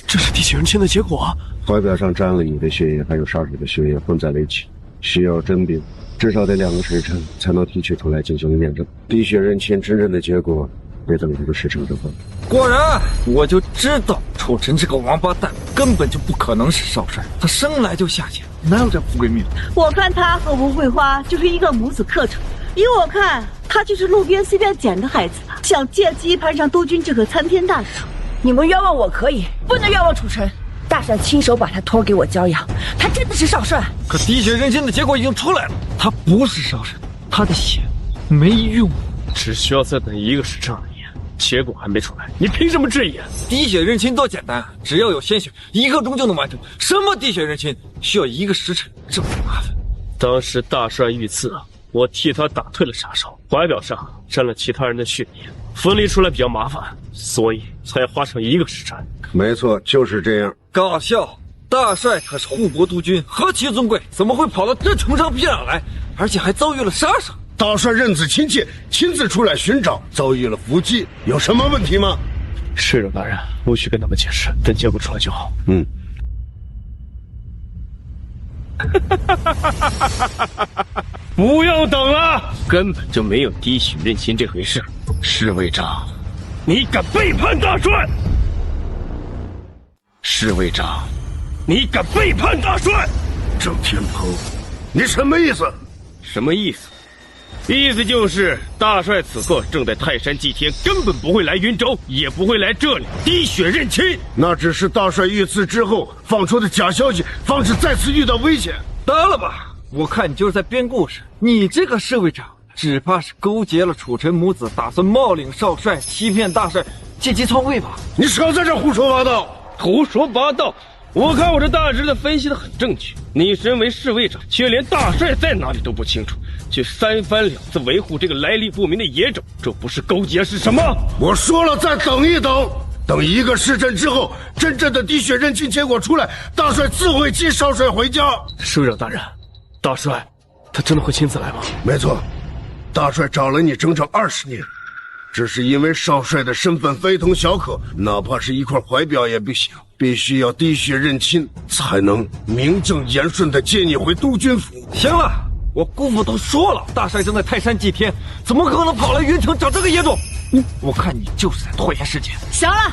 这是滴血认亲的结果。怀表上沾了你的血液，还有杀手的血液混在了一起，需要甄别，至少得2个时辰才能提取出来进行验证。滴血认亲真正的结果，得等1个时辰之后。果然，我就知道楚尘这个王八蛋根本就不可能是少帅，他生来就下贱，哪有这富贵命？我看他和吴桂花就是一个母子课程。依我看，他就是路边随便捡的孩子吧，想借机攀上督军这棵参天大树。你们冤枉我可以，不能冤枉楚尘。大帅亲手把他托给我教养，他真的是少帅。可滴血认亲的结果已经出来了，他不是少帅，他的血没用，只需要再等1个时辰而已。结果还没出来，你凭什么质疑？滴血认亲多简单，只要有鲜血，1个钟就能完成。什么滴血认亲需要1个时辰，这么麻烦？当时大帅遇刺，我替他打退了杀手，怀表上沾了其他人的血液，分离出来比较麻烦，所以才花上1个时辰。没错，就是这样。搞笑！大帅可是护国督军，何其尊贵，怎么会跑到这穷乡僻壤来，而且还遭遇了杀手？大帅认子亲切，亲自出来寻找，遭遇了伏击，有什么问题吗？侍长大人，无需跟他们解释，等结果出来就好。不用等了，根本就没有滴血认亲这回事。侍卫长，你敢背叛大帅！侍卫长，你敢背叛大帅！郑天鹏，你什么意思？什么意思？意思就是大帅此刻正在泰山祭天，根本不会来云州，也不会来这里滴血认亲。那只是大帅遇刺之后放出的假消息，防止再次遇到危险。得了吧，我看你就是在编故事。你这个侍卫长，只怕是勾结了楚尘母子，打算冒领少帅，欺骗大帅，借机篡位吧？你少在这胡说八道！胡说八道！我看我这大侄子分析的很正确，你身为侍卫长，却连大帅在哪里都不清楚，却三番两次维护这个来历不明的野种，这不是勾结是什么？我说了，再等一等，等1个时辰之后，真正的滴血认亲结果出来，大帅自会接少帅回家。侍卫长大人，大帅他真的会亲自来吗？没错，大帅找了你整整20年。只是因为少帅的身份非同小可，哪怕是一块怀表也不行，必须要滴血认亲，才能名正言顺地接你回督军府。行了，我姑父都说了，大帅正在泰山祭天，怎么可能跑来云城找这个野种？我看你就是在拖延时间。行了，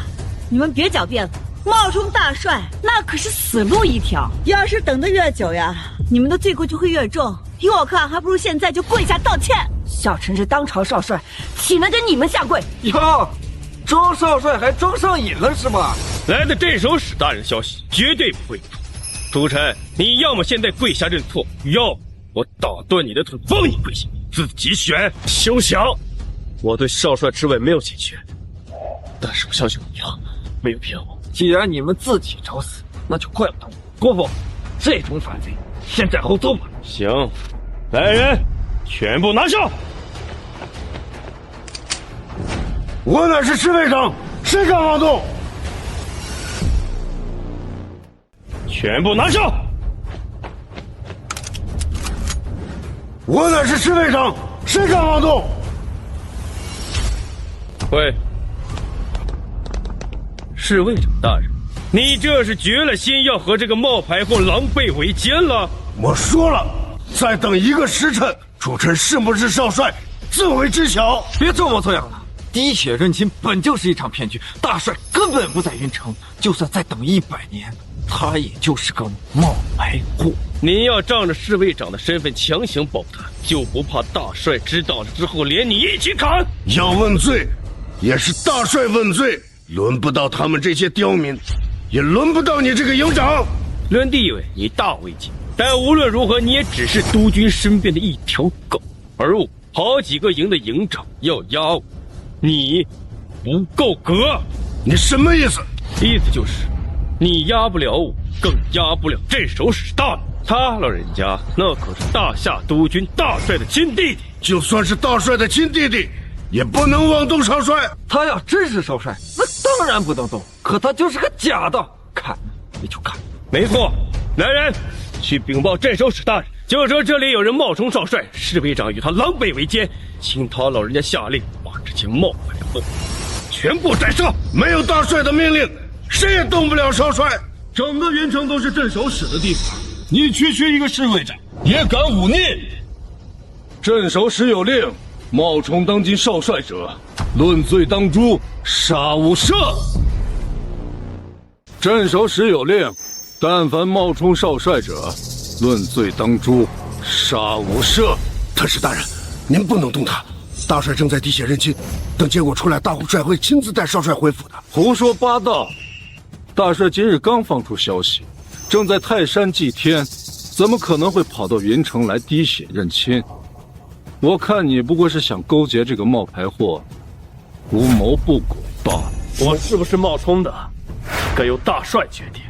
你们别狡辩了，冒充大帅那可是死路一条，要是等得越久呀，你们的罪过就会越重。依我看，还不如现在就跪下道歉。小臣是当朝少帅，岂能跟你们下跪？哟，装少帅还装上瘾了是吧？来的镇守使大人的消息绝对不会错。朱晨，你要么现在跪下认错，要么我打断你的腿放你跪下，自己选。休想！我对少帅之位没有侵权，但是我相信你了，没有骗我。既然你们自己找死，那就怪不得我。姑父，这种反贼先斩后奏吧。行，来人，全部拿下！我乃是侍卫长，谁敢妄动？全部拿下！我乃是侍卫长，谁敢妄动？喂，侍卫长大人，你这是绝了心要和这个冒牌货狼狈为奸了？我说了，再等1个时辰，主臣是不是少帅，自会知晓。别这么样了，滴血认亲本就是一场骗局，大帅根本不在云城，就算再等100年，他也就是个冒牌货。您要仗着侍卫长的身份强行保他，就不怕大帅知道了之后连你一起砍？要问罪，也是大帅问罪，轮不到他们这些刁民，也轮不到你这个营长。论地位，你大未尽，但无论如何，你也只是督军身边的一条狗，而我好几个营的营长要压我，你不够格。你什么意思？意思就是，你压不了我，更压不了镇守使大人。他老人家那可是大夏督军大帅的亲弟弟，就算是大帅的亲弟弟，也不能妄动少帅。他要真是少帅，那当然不能动。可他就是个假的，砍也就砍。没错，来人，去禀报镇守使大人，就说这里有人冒充少帅，侍卫长与他狼狈为奸，请他老人家下令把这些冒牌货全部斩杀。没有大帅的命令，谁也动不了少帅。整个云城都是镇守使的地方，你区区一个侍卫长也敢忤逆？镇守使有令，冒充当今少帅者，论罪当诛，杀无赦。镇守使有令，但凡冒充少帅者，论罪当诛，杀无赦。特使大人，您不能动他。大帅正在滴血认亲，等结果出来，大帅会亲自带少帅回府的。胡说八道！大帅今日刚放出消息，正在泰山祭天，怎么可能会跑到云城来滴血认亲？我看你不过是想勾结这个冒牌货，图谋不轨罢了。我是不是冒充的，该由大帅决定，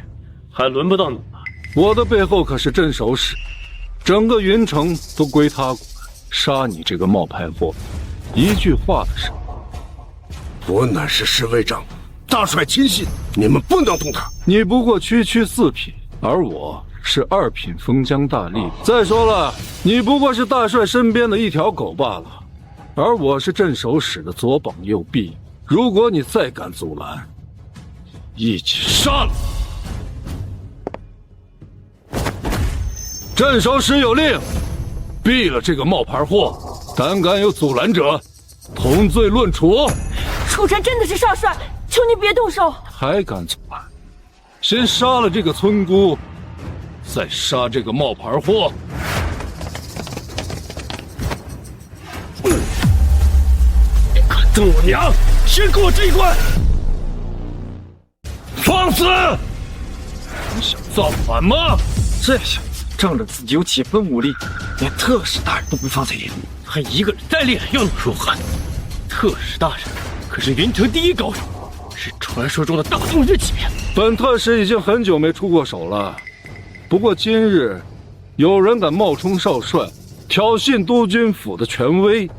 还轮不到你了。我的背后可是镇守使，整个云城都归他管。杀你这个冒牌货，一句话的事。我乃是侍卫长，大帅亲信，你们不能动他。你不过区4品，而我是2品封疆大吏。再说了，你不过是大帅身边的一条狗罢了，而我是镇守使的左膀右臂。如果你再敢阻拦，一起杀了！镇守使有令，毙了这个冒牌货，胆敢有阻拦者，同罪论处。楚臣真的是少帅，求你别动手。还敢阻拦？先杀了这个村姑，再杀这个冒牌货。敢动我娘，先给我这一关！放肆！你想造反吗？这小子仗着自己有几分武力，连特使大人都不放在眼里，还一个人再厉害又能如何？特使大人可是云城第一高手，是传说中的大宗师级别。本特使已经很久没出过手了，不过今日有人敢冒充少帅，挑衅督军府的权威，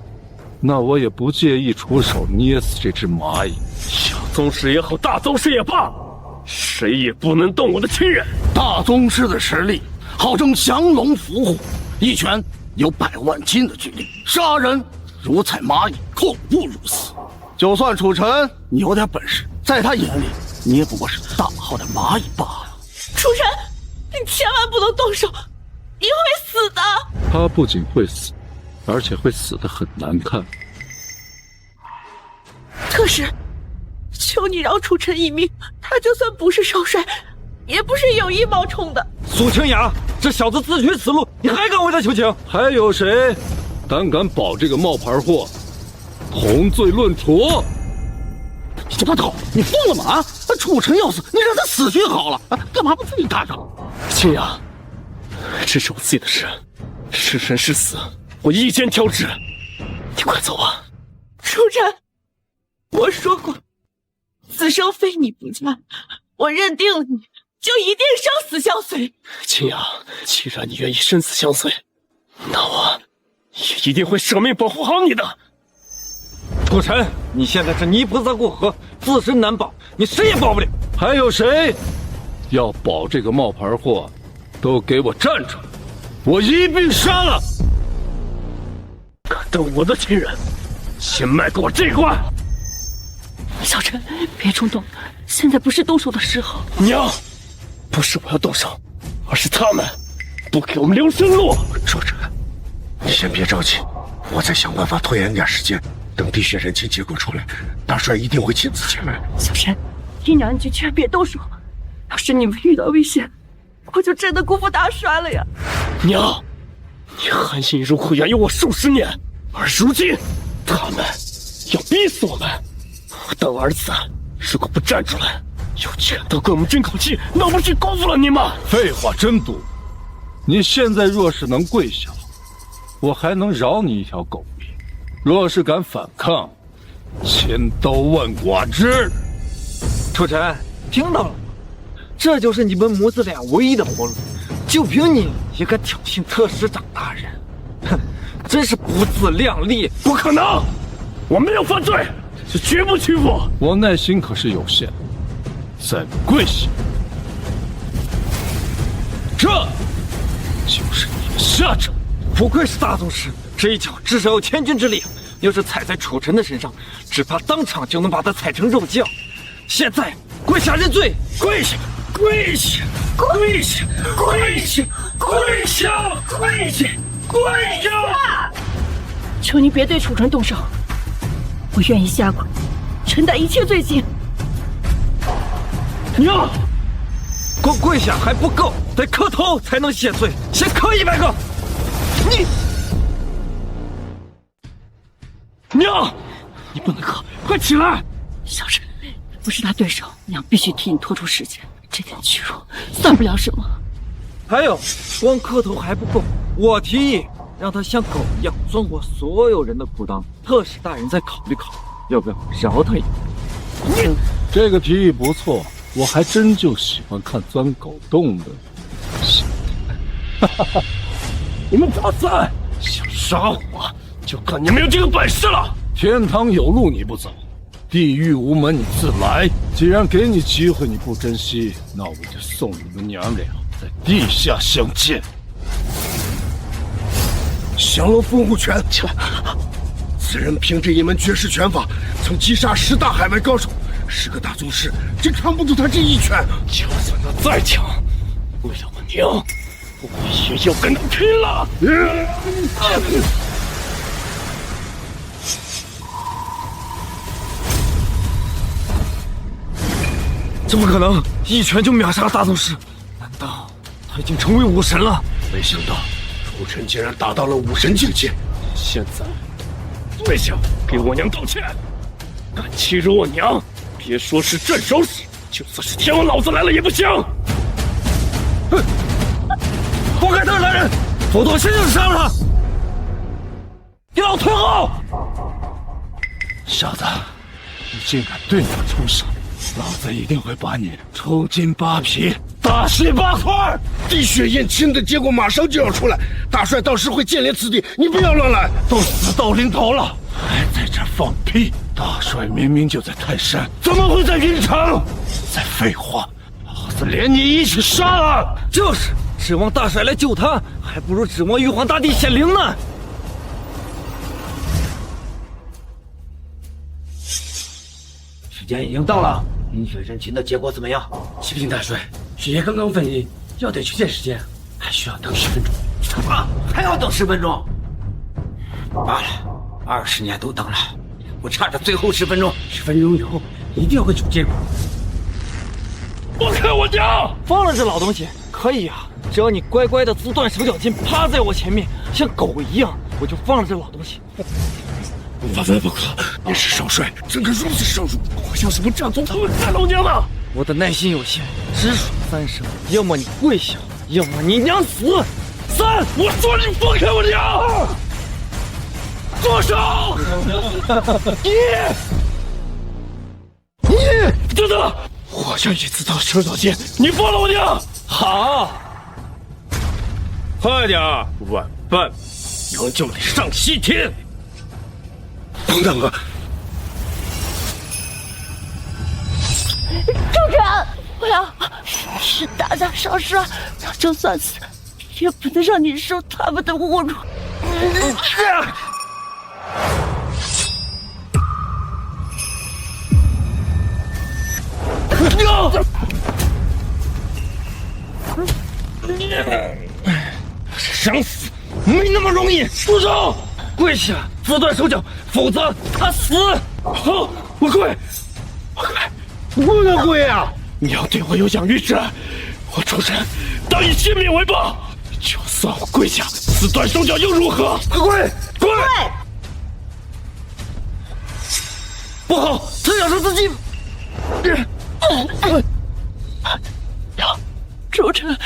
那我也不介意出手捏死这只蚂蚁。小宗师也好，大宗师也罢，谁也不能动我的亲人。大宗师的实力号称降龙伏虎，一拳有100万斤的巨力，杀人如踩蚂蚁，恐怖如斯。就算楚尘你有点本事，在他眼里你也不过是大号的蚂蚁罢了。楚尘，你千万不能动手，你会死的。他不仅会死，而且会死得很难看。特使，求你饶楚尘一命，他就算不是少帅，也不是有意冒充的。苏清雅，这小子自取死路，你还敢为他求情？还有谁胆敢保这个冒牌货？同罪论处！你这把头，你疯了吗？楚尘要死，你让他死去好了，干嘛不自己搭上？清雅，这是我自己的事，是生是死，我一肩挑之。你快走吧。楚尘，我说过，此生非你不嫁，我认定了你，就一定生死相随。清雅，既然你愿意生死相随，那我也一定会舍命保护好你的。楚尘，你现在是泥菩萨过河，自身难保，你谁也保不了。还有谁要保这个冒牌货？都给我站出来，我一并杀了！敢动我的亲人，先迈过我这关。小陈，别冲动，现在不是动手的时候。娘，不是我要动手，而是他们不给我们留生路。楚尘，你先别着急，我再想办法拖延点时间。等滴血认亲结果出来，大帅一定会亲自前来。小陈，爹娘你就千万别动手，要是你们遇到危险，我就真的辜负大帅了呀！娘，你含辛茹苦养育我数十年，而如今他们要逼死我们。我当儿子如果不站出来，有权都给我们争口气，那不是辜负了你吗？废话真多！你现在若是能跪下，我还能饶你一条狗命；若是敢反抗，千刀万剐之。楚尘，听到了吗？这就是你们母子俩唯一的活路，就凭你也敢挑衅特使长大人，哼，真是不自量力！不可能，我没有犯罪，是绝不屈服。我耐心可是有限，再不跪下，这就是你的下场。不愧是大宗师，这一脚至少有1000钧之力，要是踩在楚尘的身上，只怕当场就能把他踩成肉酱。现在跪下认罪！跪下！跪下！跪下！跪下！跪下！跪下！跪下！求你别对楚尘动手，我愿意下跪，承担一切罪行。娘，光跪下还不够，得磕头才能谢罪，先磕100个。娘，你不能磕，快起来！小陈，不是他对手，娘必须替你拖出时间，这点屈辱算不了什么。还有，光磕头还不够，我提议让他像狗一样钻过所有人的裤裆。特使大人再考虑考虑，要不要饶他一命？这个提议不错，我还真就喜欢看钻狗洞的。哈哈，你们打算想杀我，就看你们有这个本事了。天堂有路你不走，地狱无门你自来。既然给你机会你不珍惜，那我就送你们娘俩在地下相见。降龙伏虎拳，此人凭着一门绝世拳法，曾击杀10大海外高手，是个大宗师，真扛不住他这一拳。就算他再强，为了我娘，我也要跟他拼了！怎么可能一拳就秒杀了大宗师？难道他已经成为武神了？没想到楚尘竟然达到了武神境界。现在跪下给我娘道歉！敢欺辱我娘，别说是镇守使，就算是天王老子来了也不行！哼！放开特使大人，否则我现在就杀了他！给我退后！小子，你竟敢对我出手！老子一定会把你抽筋扒皮，大卸8块！滴血验亲的结果马上就要出来，大帅到时会见连此地，你不要乱来！都死到临头了，还在这放屁！大帅明明就在泰山，怎么会在云城？再废话，老子连你一起杀了！就是，指望大帅来救他，还不如指望玉皇大帝显灵呢。时间已经到了，冰雪认亲的结果怎么样？启禀大帅，血液刚刚分离，要点区间时间，还需要等10分钟。什么？还要等10分钟？罢了，20年都等了，我差这最后10分钟。10分钟以后一定会出结果。放开我娘！放了这老东西可以啊，只要你乖乖的自断手脚筋，趴在我前面，像狗一样，我就放了这老东西。万万不可！你是少帅，怎可如此受辱？我像什么战宗他们太老娘了！我的耐心有限，只数3声，要么你跪下，要么你娘死。3！我说你放开我娘！住手！你等等！我要一次到手脚筋，你放了我娘！好，快点，晚饭娘叫你上西天！等等啊！主人，我要是大大少帅，就算死，也不能让你受他们的侮辱。想死没那么容易！住手！跪下，自断手脚，否则他死！好，我跪，不能跪啊！你要对我有养育之恩，我楚尘当以性命为报。就算我跪下，自断手脚又如何？快跪！跪！不好，他要是自己……楚尘，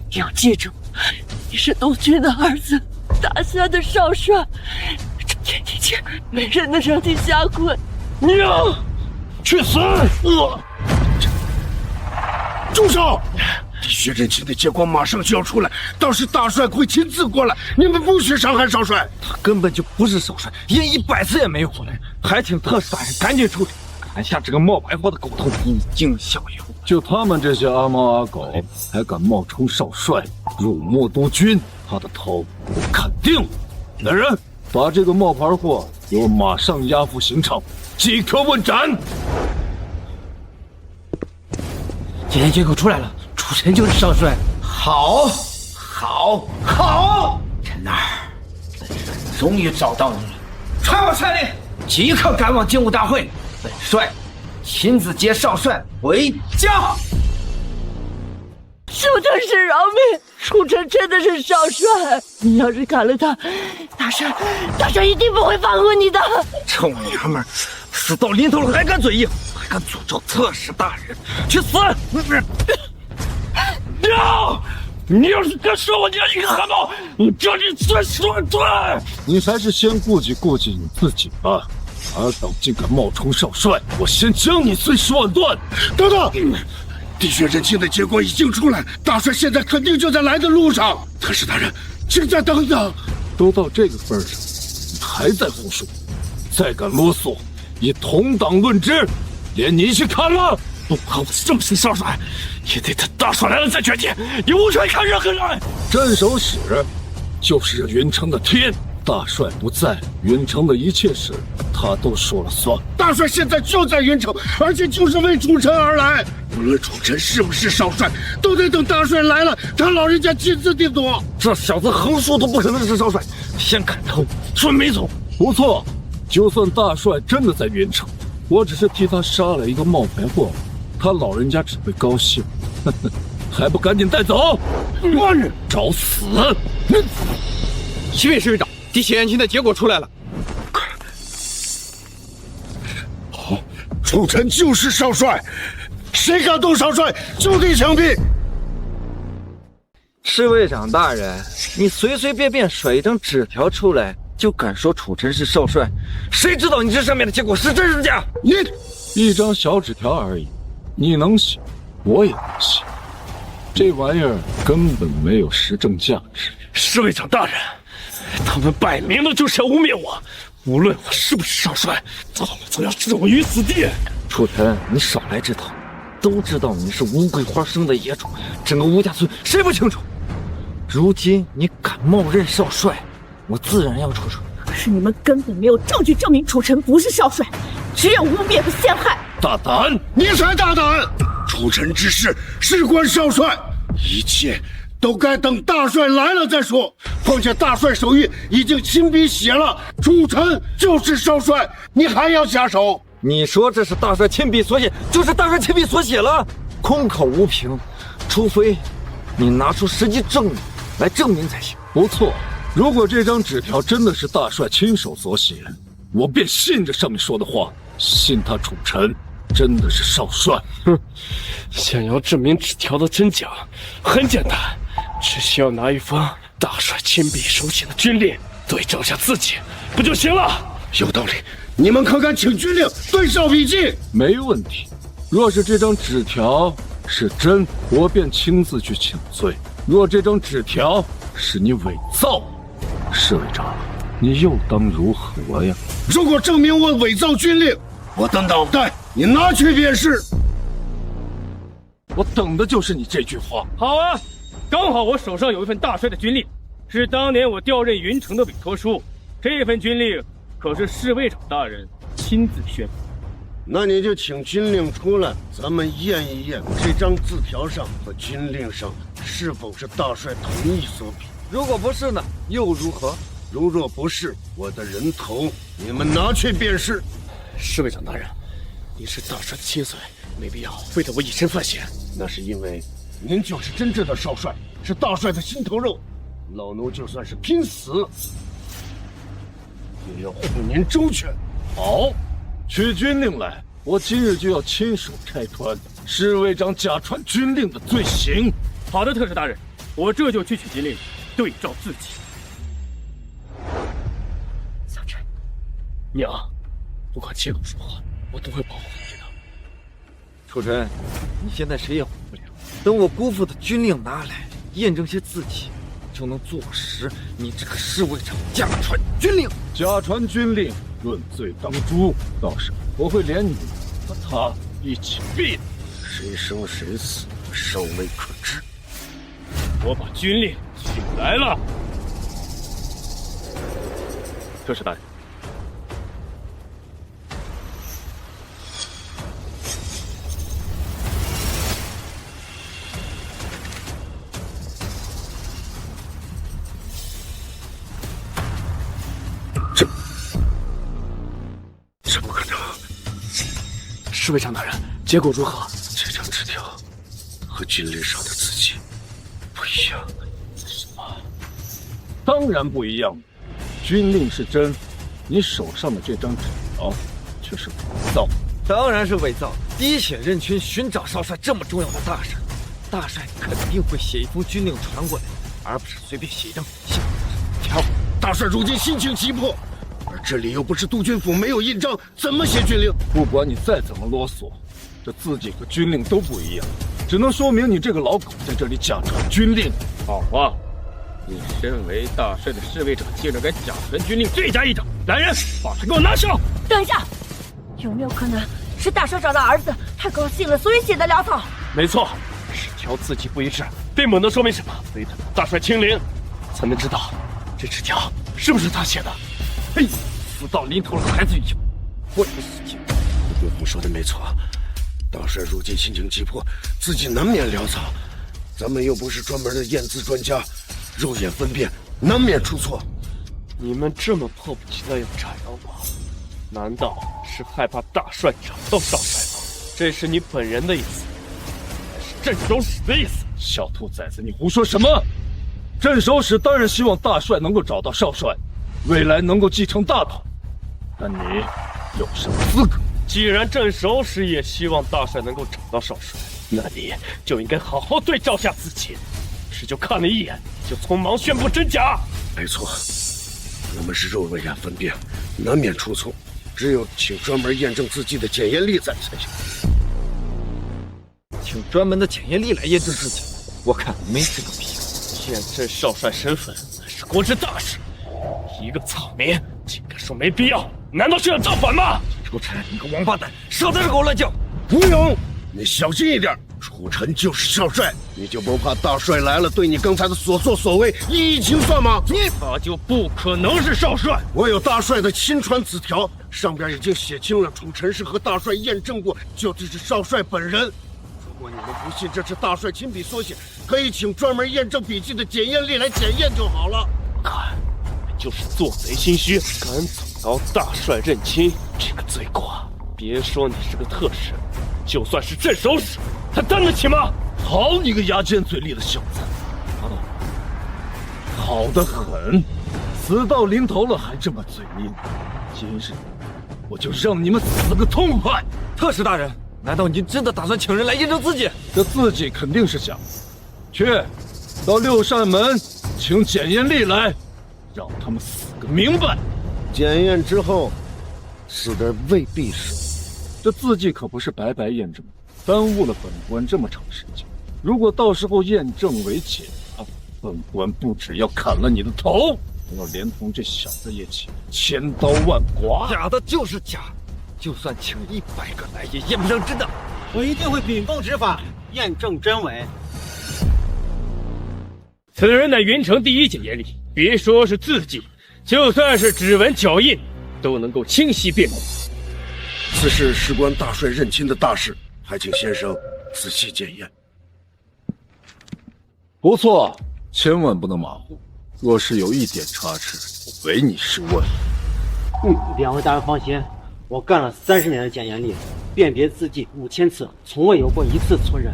你要记住，你是东军的儿子，大夏的少帅。这天地间没人能让你下跪。娘，去死！住手！滴血认亲的结果马上就要出来，到时大帅会亲自过来，你们不许伤害少帅。他根本就不是少帅，验100次也没有回来，还请特使大人赶紧处理。砍下这个冒白花的狗头，以儆效尤。就他们这些阿猫阿狗，还敢冒充少帅，辱没督军，他的头我砍定！来人，把这个冒牌货给我马上押赴刑场，即刻问斩！检验结果出来了，楚尘就是少帅。好，陈二，本帅终于找到你了。传我帅令，即刻赶往精武大会。本帅亲自接少帅回家。求特使饶命！楚尘真的是少帅，你要是砍了他，大帅一定不会放过你的。臭娘们儿，死到临头了还敢嘴硬，还敢诅咒特使大人，去死！娘，你要是敢说我娘一个汗毛，我叫你再说一顿！你还是先顾及你自己吧。尔等竟敢冒充少帅，我先将你碎尸万段！等等，滴血认亲的结果已经出来，大帅现在肯定就在来的路上。特使大人，请再等等。都到这个份上，你还在胡说？再敢啰嗦，以同党论之，连你一起砍了！不怕我正式少帅，也得等大帅来了再决定。你无权看任何人。镇守使就是云城的天。大帅不在，云城的一切事他都说了算。大帅现在就在云城，而且就是为楚尘而来。无论楚尘是不是少帅，都得等大帅来了，他老人家亲自定夺。这小子横竖都不可能是少帅，先砍头，准没走。不错，就算大帅真的在云城，我只是替他杀了一个冒牌货，他老人家只会高兴。还不赶紧带走！找死！启禀师长，滴血验亲的结果出来了。好，楚尘就是少帅，谁敢动少帅，就地枪毙。侍卫长大人，你随随便便甩一张纸条出来，就敢说楚尘是少帅？谁知道你这上面的结果是真是假？你一张小纸条而已，你能写，我也能写。这玩意儿根本没有实证价值。侍卫长大人，他们摆明了就是要污蔑我，无论我是不是少帅，早晚都要置我于死地。楚尘，你少来这套，都知道你是乌桂花生的野种，整个乌家村谁不清楚？如今你敢冒认少帅，我自然要处处。可是你们根本没有证据证明楚尘不是少帅，只有污蔑和陷害。大胆！你才大胆！楚尘之事事关少帅，一切都该等大帅来了再说。况且大帅手谕已经亲笔写了，楚尘就是少帅，你还要下手？你说这是大帅亲笔所写，就是大帅亲笔所写了，空口无凭，除非你拿出实际证据来证明才行。不错，如果这张纸条真的是大帅亲手所写，我便信着上面说的话，信他楚尘真的是少帅。哼，想要证明纸条的真假，很简单，只需要拿一封大帅亲笔手写的军令对照下自己，不就行了？有道理，你们可敢请军令对照笔记？没问题。若是这张纸条是真，我便亲自去请罪；若这张纸条是你伪造，侍卫长，你又当如何呀？如果证明我伪造军令，我的脑袋你拿去便是。我等的就是你这句话。好啊，刚好我手上有一份大帅的军令，是当年我调任云城的委托书。这份军令可是侍卫长大人亲自宣布。那你就请军令出来，咱们验一验这张字条上和军令上是否是大帅同意所笔。如果不是呢，又如何？如若不是，我的人头你们拿去便是。侍卫长大人，你是大帅的亲随，没必要为了我以身犯险。那是因为您就是真正的少帅，是大帅的心头肉。老奴就算是拼死，也要护您周全。好，取军令来，我今日就要亲手拆穿侍卫长假传军令的罪行。好的，特使大人，我这就去取军令，对照自己。小陈，娘，不管结果如何，我都会保护你的。楚尘，你现在谁也护不了，等我姑父的军令拿来，验证些字迹，就能坐实你这个侍卫长假传军令。假传军令，论罪当诛。到时我会连你和他一起毙了。谁生谁死，尚未可知。我把军令请来了。特使大人，这不可能！侍卫长大人，结果如何？这张纸条和军令上的字迹不一样。什么？当然不一样。军令是真，你手上的这张纸条却是伪造。当然是伪造。滴血认亲，寻找少帅这么重要的大事，大帅肯定会写一封军令传过来，而不是随便写一张小纸条。大帅如今心情急迫，而这里又不是督军府，没有印章，怎么写军令？不管你再怎么啰嗦，这字迹和军令都不一样，只能说明你这个老狗在这里假传军令。好啊，你身为大帅的侍卫长，竟然敢假传军令，罪加一等。来人，把他给我拿上！等一下，有没有可能是大帅长的儿子太高兴了，所以写的潦草？没错，纸条字迹不一致，并不能说明什么，非得大帅亲临，才能知道这纸条是不是他写的。嘿，死到临头了还嘴硬，混的事情。督府说的没错，大帅如今心情急迫，自己难免潦草。咱们又不是专门的验字专家，肉眼分辨难免出错。你们这么迫不及待要斩妖吗？难道是害怕大帅找到少帅吗？这是你本人的意思，还是镇守使的意思？小兔崽子，你胡说什么？镇守使当然希望大帅能够找到少帅，未来能够继承大统。但你有什么资格？既然镇守使也希望大帅能够找到少帅，那你就应该好好对照下自己。只就看了一眼，就匆忙宣布真假。没错，我们是肉眼分辨，难免出错。只有请专门验证字迹的检验力在才行。请专门的检验力来验证字迹，我看没这个必要。验证少帅身份那是国之大事，一个草民竟敢说没必要，难道是要造反吗？楚尘，你个王八蛋，少在这给我乱叫！吴勇，你小心一点。楚尘就是少帅，你就不怕大帅来了对你刚才的所作所为一意清算吗？他就不可能是少帅。我有大帅的亲传字条，上边已经写清了，楚尘是和大帅验证过，就是少帅本人。如果你们不信这是大帅亲笔所写，可以请专门验证笔记的检验力来检验就好了。看，就是做贼心虚，敢走到大帅认亲，这个罪过，别说你是个特使，就算是镇守使，他担得起吗？好你个牙尖嘴利的小子，好得很，死到临头了还这么嘴硬，今日我就让你们死个痛快！特使大人，难道您真的打算请人来验证字迹？这字迹肯定是假的，去到六扇门请检验力来，让他们死个明白。检验之后，死的未必是。这字迹可不是白白验证，耽误了本官这么长时间。如果到时候验证为假，本官不只要砍了你的头，还要连同这小子一起千刀万剐。假的就是假，就算请100个来也验不上真的。我一定会秉公执法，验证真伪。此人乃云城第一检验力，别说是字迹，就算是指纹脚印，都能够清晰辨别。此事事关大帅认亲的大事，还请先生仔细检验。不错，千万不能马虎。若是有一点差池，唯你是问。两位大人放心，我干了30年的检验力，辨别字迹5000次，从未有过一次错认。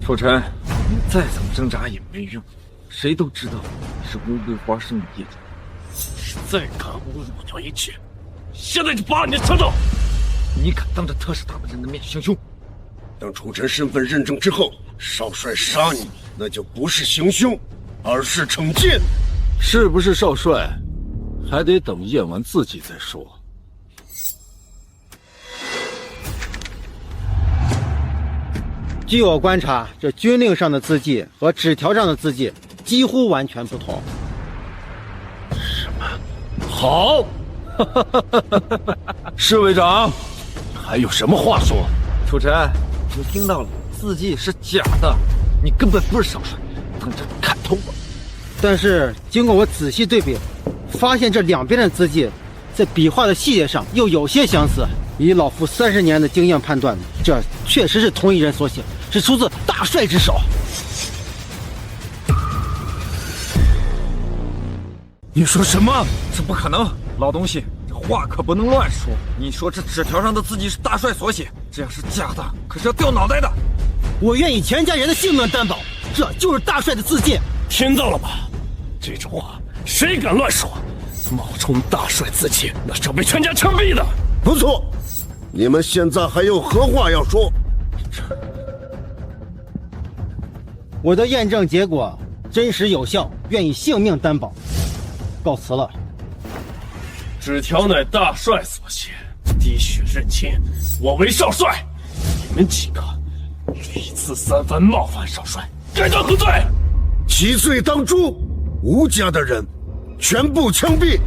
楚尘，你再怎么挣扎也没用，谁都知道是乌龟花生米业主。再敢侮辱我叫一句，现在就拔你的车头！你敢当着特使大本人的面行凶？等楚尘身份认证之后，少帅杀你，那就不是行凶，而是惩戒。是不是少帅，还得等验完字迹再说。据我观察，这军令上的字迹和纸条上的字迹几乎完全不同。什么？好，侍卫长，还有什么话说？楚尘，你听到了，字迹是假的，你根本不是少帅，等着砍头吧。但是经过我仔细对比，发现这两边的字迹在笔画的细节上又有些相似。以老夫30年的经验判断，这确实是同一人所写，是出自大帅之手。你说什么？这不可能，老东西，这话可不能乱说。你说这纸条上的字迹是大帅所写，这要是假的，可是要掉脑袋的。我愿以全家人的性命担保，这就是大帅的字迹。听到了吧？这种话谁敢乱说？冒充大帅字迹，那是要被全家枪毙的。不错，你们现在还有何话要说？我的验证结果真实有效，愿以性命担保。告辞了。纸条乃大帅所写，滴血认亲，我为少帅，你们几个屡次3番冒犯少帅，该当何罪？其罪当诛，吴家的人全部枪毙。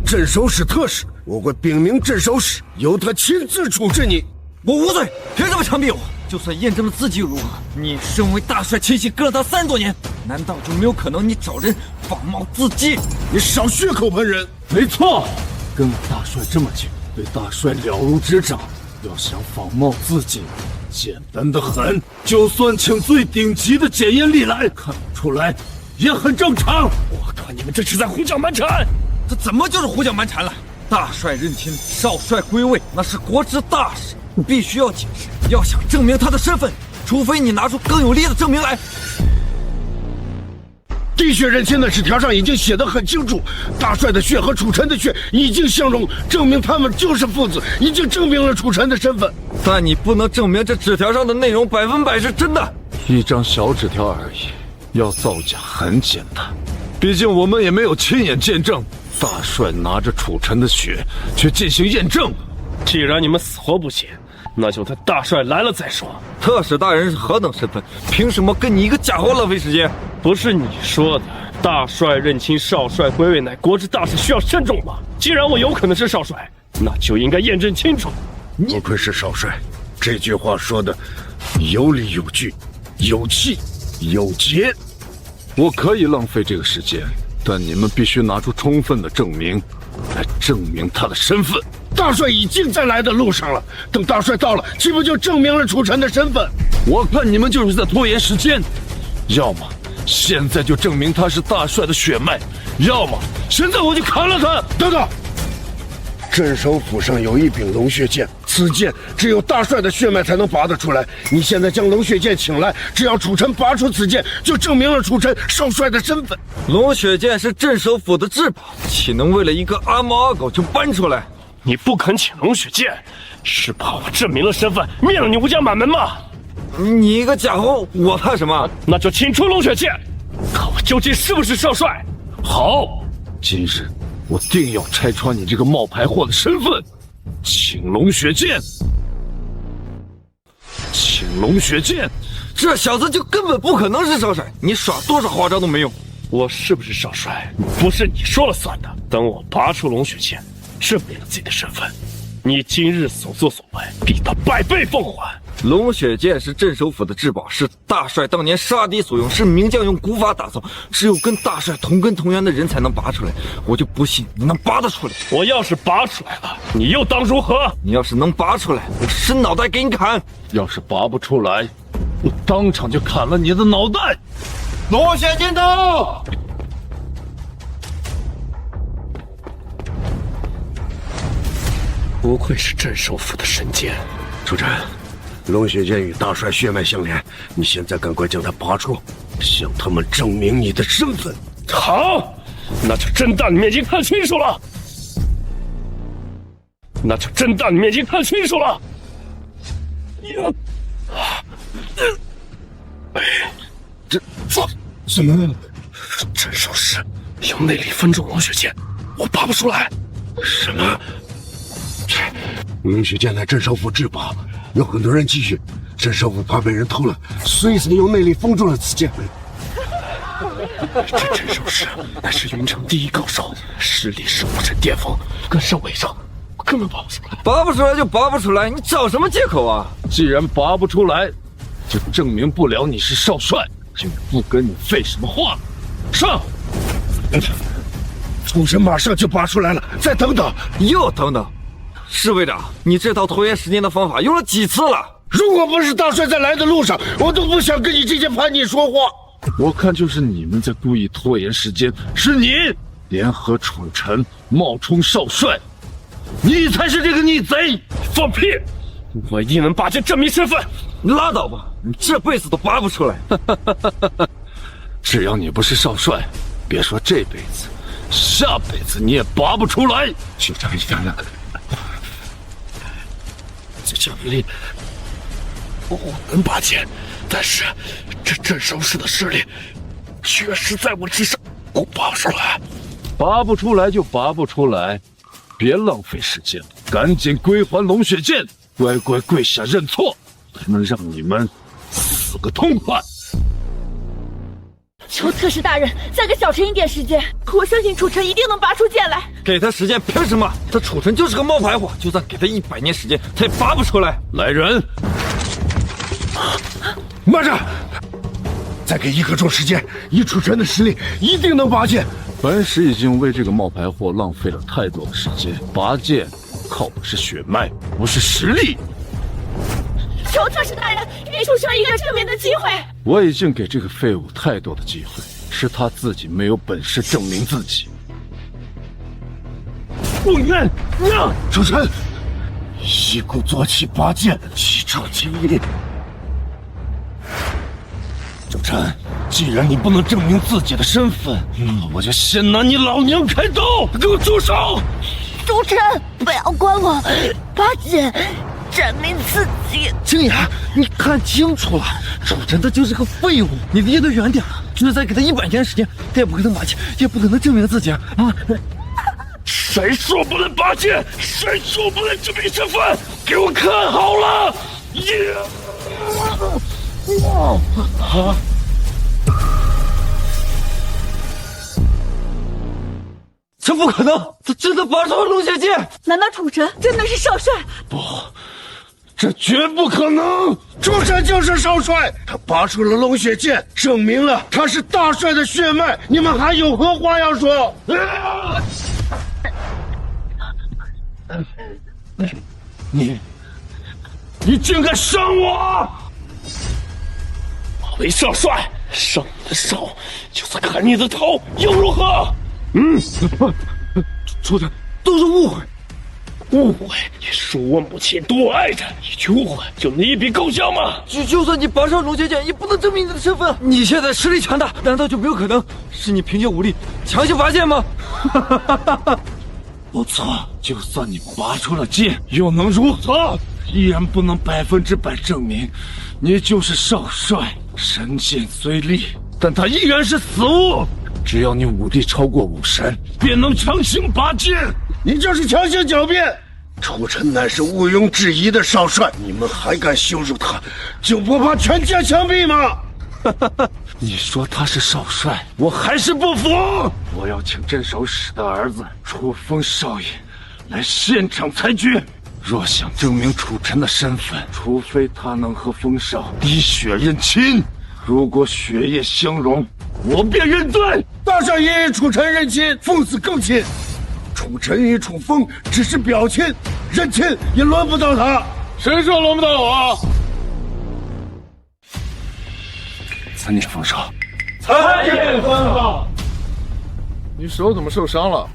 镇守使特使，我会禀明镇守使，由他亲自处置你。我无罪，凭什么枪毙我？就算验证了字迹如何？你身为大帅亲信，跟了他30多年，难道就没有可能你找人仿冒字迹？你少血口喷人！没错，跟了大帅这么久，对大帅了如指掌，要想仿冒字迹，简单的很。就算请最顶级的检验力来，看不出来也很正常。我靠，你们这是在胡搅蛮缠！这怎么就是胡搅蛮缠了？大帅认亲，少帅归位，那是国之大事，必须要解释。要想证明他的身份，除非你拿出更有力的证明来。滴血认亲的纸条上已经写得很清楚，大帅的血和楚尘的血已经相融，证明他们就是父子，已经证明了楚尘的身份。但你不能证明这纸条上的内容100%是真的。一张小纸条而已，要造假很简单，毕竟我们也没有亲眼见证。大帅拿着楚尘的血去进行验证。既然你们死活不信，那就等大帅来了再说。特使大人是何等身份？凭什么跟你一个家伙浪费时间？不是你说的，大帅认亲少帅归位乃国之大事，需要慎重吗？既然我有可能是少帅，那就应该验证清楚。不愧是少帅，这句话说的有理有据，有气有节。我可以浪费这个时间，但你们必须拿出充分的证明，来证明他的身份。大帅已经在来的路上了，等大帅到了，岂不就证明了楚尘的身份？我看你们就是在拖延时间，要么现在就证明他是大帅的血脉，要么现在我就砍了他。等等，镇守府上有一柄龙血剑，此剑只有大帅的血脉才能拔得出来。你现在将龙血剑请来，只要楚尘拔出此剑，就证明了楚尘少帅的身份。龙血剑是镇守府的至宝，岂能为了一个阿猫阿狗就搬出来？你不肯请龙血剑，是怕我证明了身份，灭了你吴家满门吗？你一个假货，我怕什么？那就请出龙血剑，看我究竟是不是少帅。好，今日我定要拆穿你这个冒牌货的身份。请龙血剑，请龙血剑。这小子就根本不可能是少帅，你耍多少花招都没用。我是不是少帅，不是你说了算的。等我拔出龙血剑，证明了自己的身份，你今日所作所为必得百倍奉还。龙血剑是镇守府的至宝，是大帅当年杀敌所用，是名将用古法打造，只有跟大帅同根同源的人才能拔出来。我就不信你能拔得出来。我要是拔出来了，你又当如何？你要是能拔出来，我伸脑袋给你砍；要是拔不出来，我当场就砍了你的脑袋。龙血剑到！不愧是镇守府的神剑，楚尘，龙血剑与大帅血脉相连，你现在赶快将它拔出，向他们证明你的身份。好，那就真当你们已经看清楚了。这怎么？镇守使用内力分中龙血剑，我拔不出来。什么？龙血剑乃镇守府至宝，有很多人觊觎，镇守府怕被人偷了，所以才用内力封住了此剑。这镇守使乃是云城第一高手，实力是武阵巅峰，跟上尾上，我根本拔不出来。拔不出来就拔不出来，你找什么借口啊？既然拔不出来，就证明不了你是少帅，就不跟你废什么话了。上！楚尘马上就拔出来了，再等等，又等等。侍卫长，你这套拖延时间的方法用了几次了？如果不是大帅在来的路上，我都不想跟你这些叛逆说话。我看就是你们在故意拖延时间，是你联合楚尘冒充少帅，你才是这个逆贼！放屁！我一定能拔剑证明身份。拉倒吧，你这辈子都拔不出来。只要你不是少帅，别说这辈子，下辈子你也拔不出来。就这样了。在江里，我能拔剑，但是这镇守使的势力确实在我之上，我拔不出来。拔不出来就拔不出来，别浪费时间，赶紧归还龙血剑，乖乖跪下认错，才能让你们死个痛快。求特使大人再给小臣一点时间，我相信楚尘一定能拔出剑来。给他时间凭什么？他楚尘就是个冒牌货，就算给他100年时间，他也拔不出来。来人！慢着，再给1刻钟时间，以楚尘的实力，一定能拔剑。本使已经为这个冒牌货浪费了太多的时间，拔剑靠的是血脉，不是实力。求特使大人给楚尘一个证明的机会。我已经给这个废物太多的机会，是他自己没有本事证明自己。不愿让楚尘一鼓作气拔剑，一朝今日。楚尘，既然你不能证明自己的身份，那我就先拿你老娘开刀！给我住手！楚尘，不要管我，拔剑，证明自己。青雅，你看清楚了，楚尘他就是个废物，你离得远点，就是再给他100年时间，他也不可能拔剑，也不可能证明自己啊！谁说不能拔剑？谁说不能证明身份？给我看好了！这不可能！他真的拔出了龙血剑！难道楚尘真的是少帅？不，这绝不可能！楚尘就是少帅，他拔出了龙血剑，证明了他是大帅的血脉。你们还有何话要说？你竟敢伤我！为少帅，伤你的手，就算砍你的头又如何？楚尘，都是误会。误会？你说我母亲多爱着，一句误会就能一笔勾销吗？就算你拔上龙血剑，也不能证明你的身份。你现在实力强大，难道就没有可能是你凭借武力强行拔剑吗？不错，就算你拔出了剑，又能如何？依然不能100%证明你就是少帅。神剑虽利，但他依然是死物。只要你武力超过武神，便能强行拔剑。你这是强行狡辩！楚尘乃是毋庸置疑的少帅，你们还敢羞辱他，就不怕全家枪毙吗？你说他是少帅，我还是不服。我要请镇守使的儿子楚风少爷来现场裁决。若想证明楚尘的身份，除非他能和风少滴血认亲。如果血液相融，我便认罪。大帅也与楚尘认亲，父子更亲。楚尘与楚风只是表亲，认亲也轮不到他。谁说轮不到我？参见风少。参见分号。你手怎么受伤了？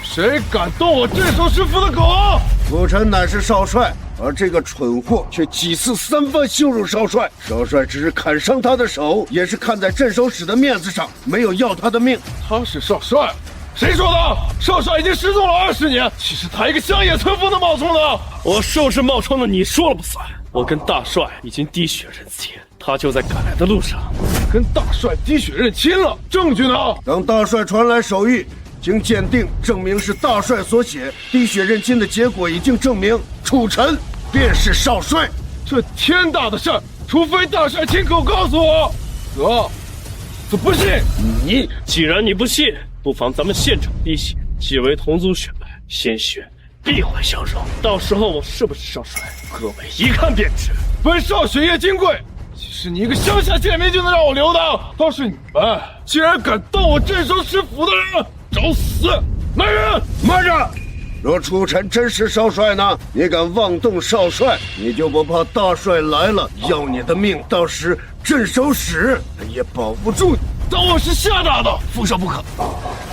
谁敢动我镇守师府的狗？楚尘乃是少帅，而这个蠢货却几次3番羞辱少帅。少帅只是砍伤他的手，也是看在镇守使的面子上，没有要他的命。他是少帅？谁说的？少帅已经失踪了20年，岂是他一个乡野村夫能冒充的？我是不是冒充的，你说了不算。我跟大帅已经滴血认亲，他就在赶来的路上。跟大帅滴血认亲了，证据呢？等大帅传来手谕，经鉴定证明是大帅所写，滴血认亲的结果已经证明楚尘便是少帅。这天大的事儿，除非大帅亲口告诉我。我不信。既然你不信，不妨咱们现场滴血，既为同族血脉，鲜血必会相融。到时候我是不是少帅，各位一看便知。本少血液金贵，岂是你一个乡下贱民就能让我留的？倒是你们，竟然敢动我镇守师府的人，找死！来人，慢着！若楚尘真是少帅呢？你敢妄动少帅，你就不怕大帅来了要你的命？到时镇守使也保不住你。当我是吓大的，风少不可。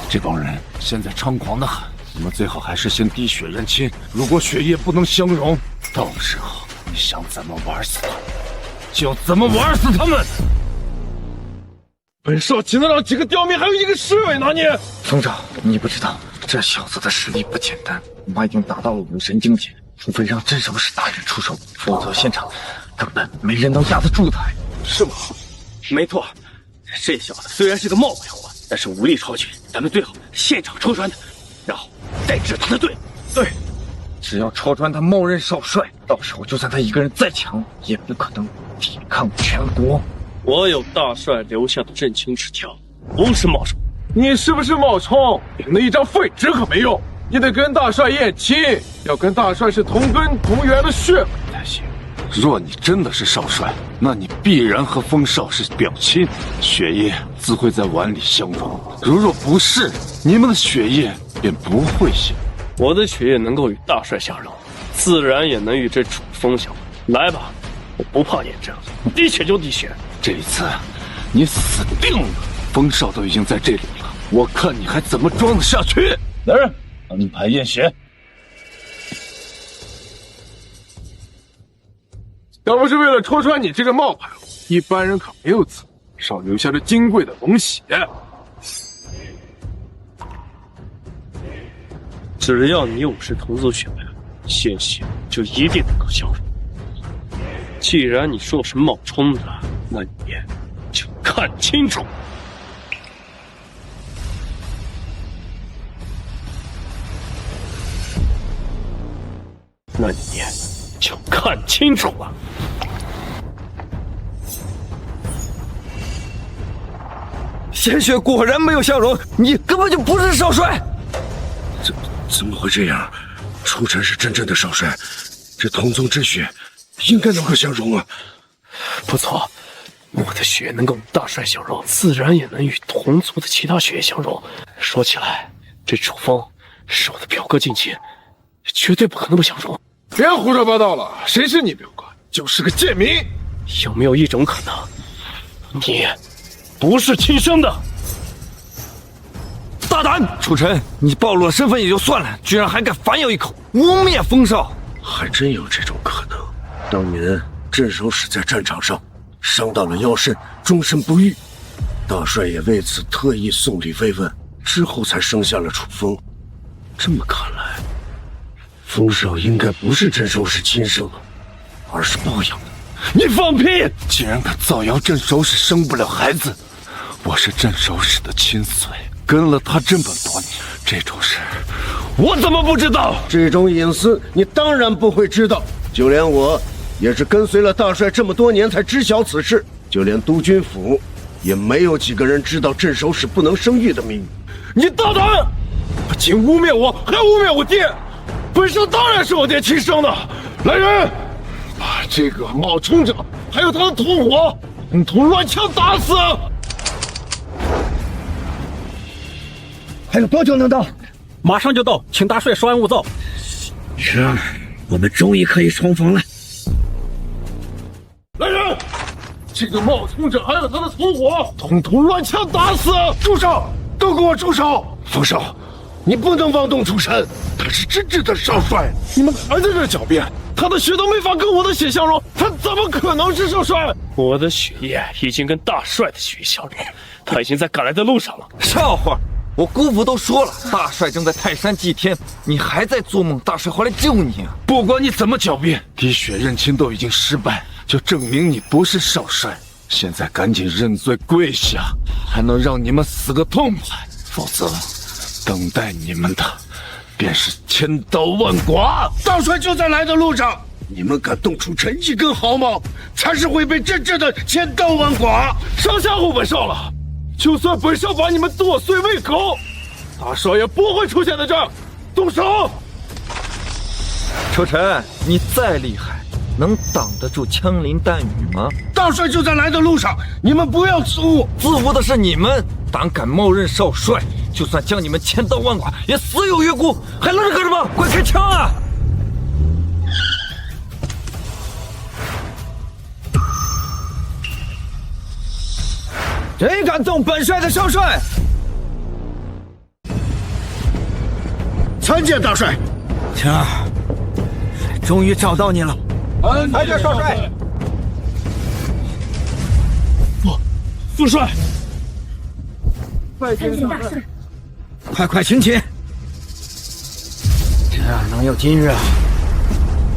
这帮人现在猖狂的很，你们最好还是先滴血认亲。如果血液不能相融，到时候想怎么玩死他们，就怎么玩死他们。本少岂能让几个刁民还有一个侍卫拿捏？总长，你不知道，这小子的实力不简单，恐怕已经达到了武神境界。除非让镇守使大人出手，否则现场根本没人能压得住他。是吗？没错，这小子虽然是个冒牌货，但是武力超群，咱们最好现场戳穿他，然后再治他的队。对，只要戳穿他冒认少帅，到时候就算他一个人再强，也不可能抵抗全国。我有大帅留下的认亲纸条，不是冒充。你是不是冒充？领了一张废纸可没用，你得跟大帅验亲，要跟大帅是同根同源的血脉才行。若你真的是少帅，那你必然和风少是表亲，血液自会在碗里相融。若不是，你们的血液便不会相融。我的血液能够与大帅相融，自然也能与这楚风相融。来吧，我不怕验证，滴血就滴血。这一次，你死定了！风少都已经在这里了，我看你还怎么装得下去！来人，安排验血。要不是为了戳穿你这个冒牌货，一般人可没有此少留下这金贵的龙血。只要你我是同族血脉，鲜血就一定能够相融。既然你说我是冒充的，那你就看清楚。那你就看清楚了。鲜血果然没有相容，你根本就不是少帅。怎么会这样？楚尘是真正的少帅，这同宗之血应该能够相容啊！不错，我的血能跟大帅相融，自然也能与同族的其他血液相融。说起来，这楚风是我的表哥近亲，绝对不可能不相容。别胡说八道了，谁是你表哥？就是个贱民。有没有一种可能，你不是亲生的？大胆！楚尘，你暴露了身份也就算了，居然还敢反咬一口，污蔑风少！还真有这种可能。当年镇守使在战场上伤到了腰肾，终身不愈，大帅也为此特意送礼慰问，之后才生下了楚风。这么看来，风少应该不是镇守使亲生的，而是抱养的。你放屁！竟然敢造谣镇守使生不了孩子！我是镇守使的亲随，跟了他这么多年，这种事我怎么不知道？这种隐私你当然不会知道，就连我也是跟随了大帅这么多年才知晓此事，就连督军府也没有几个人知道镇守使不能生育的秘密。你大胆！不仅污蔑我，还污蔑我爹！本少当然是我爹亲生的。来人，把这个冒充者还有他的同伙统统乱枪打死！还有多久能到？马上就到，请大帅稍安勿躁。是啊，我们终于可以重逢了。来人，这个冒充者还有他的同伙统统乱枪打死！住手！都给我住手！风少，你不能妄动楚尘，他是真正的少帅。你们还在这狡辩？他的血都没法跟我的血相融，他怎么可能是少帅？我的血液已经跟大帅的血液相融，他已经在赶来的路上了。笑话！我姑父都说了，大帅正在泰山祭天，你还在做梦，大帅会来救你啊！不管你怎么狡辩，滴血认亲都已经失败，就证明你不是少帅。现在赶紧认罪跪下，还能让你们死个痛快，否则等待你们的便是千刀万剐。大帅就在来的路上，你们敢动楚尘一根毫毛，才是会被真正的千刀万剐。少吓唬本少了，就算本少把你们剁碎喂狗，大少也不会出现在这儿。动手！楚尘，你再厉害，能挡得住枪林弹雨吗？大帅就在来的路上，你们不要自误。自误的是你们，胆敢冒认少帅，就算将你们千刀万剐，也死有余辜。还愣着干什么？快开枪啊！谁敢动本帅的少帅？参见大帅。晴儿，终于找到你了。参见少帅。副帅，参见大帅。快请起。这能有今日，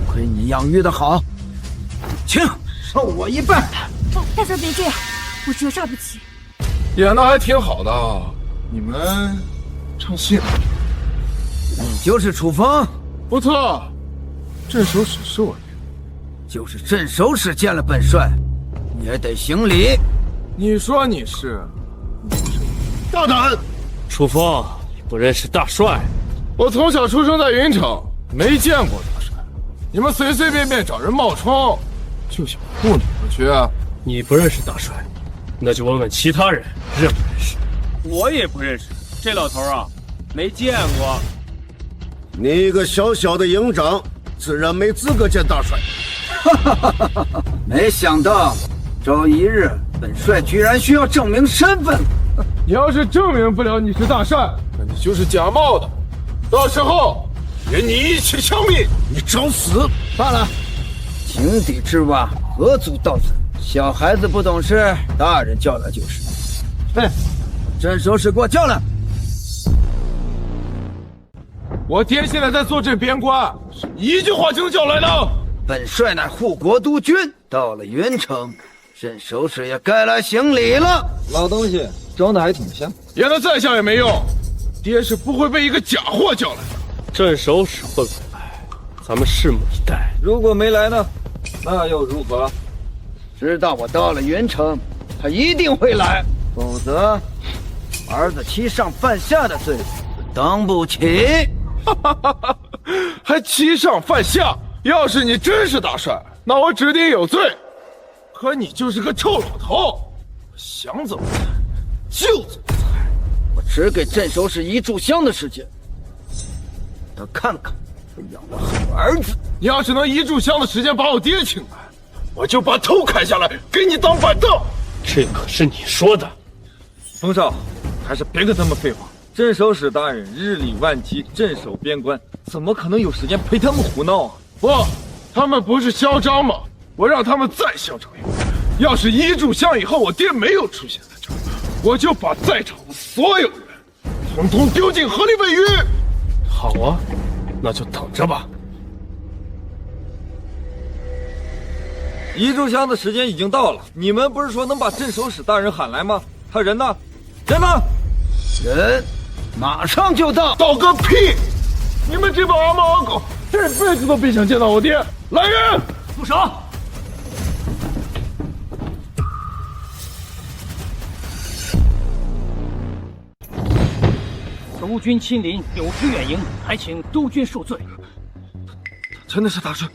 亏你养育的好。请受我一拜。大帅别这样，我折煞不起。演的还挺好的，你们唱戏了？你就是楚风？不错，镇守使是我爹。就是镇守使见了本帅，也得行礼。你说你是？大胆！楚风，你不认识大帅？我从小出生在云城，没见过大帅。你们随随便便找人冒充，就想糊弄过去？你不认识大帅，那就问问其他人认不认识。我也不认识，这老头啊，没见过。你一个小小的营长，自然没资格见大帅。没想到周一日，本帅居然需要证明身份。你要是证明不了你是大帅，那你就是假冒的，到时候与你一起枪毙。你找死！罢了，井底之蛙，何足道哉？小孩子不懂事，大人叫来就是。镇守使给我叫来。我爹现在在坐镇边关，是你一句话就能叫来的。本帅乃护国督军，到了云城，镇守使也该来行礼了。老东西装的还挺像，演的再像也没用，爹是不会被一个假货叫来的。镇守使会不会来，咱们拭目以待。如果没来呢，那又如何？知道我到了云城，他一定会来，否则儿子欺上犯下的罪当不起。还欺上犯下？要是你真是大帅，那我指定有罪。可你就是个臭老头，想怎么裁就怎么裁。我只给镇守使一炷香的时间，他看看养了好儿子。你要是能一炷香的时间把我爹请来，我就把头砍下来给你当板凳。这可是你说的。冯少，还是别跟他们废话。镇守使大人日理万机，镇守边关，怎么可能有时间陪他们胡闹啊？不，他们不是嚣张吗？我让他们再嚣张一点。要是一炷香以后我爹没有出现在这儿，我就把在场的所有人统统丢进河里喂鱼。好啊，那就等着吧。一炷香的时间已经到了，你们不是说能把镇守使大人喊来吗？他人呢？人呢？人马上就到。到个屁！你们这帮阿猫阿狗，这辈子都别想见到我爹！来人，住手！督军亲临，有失远迎，还请督军恕罪。真的是大帅，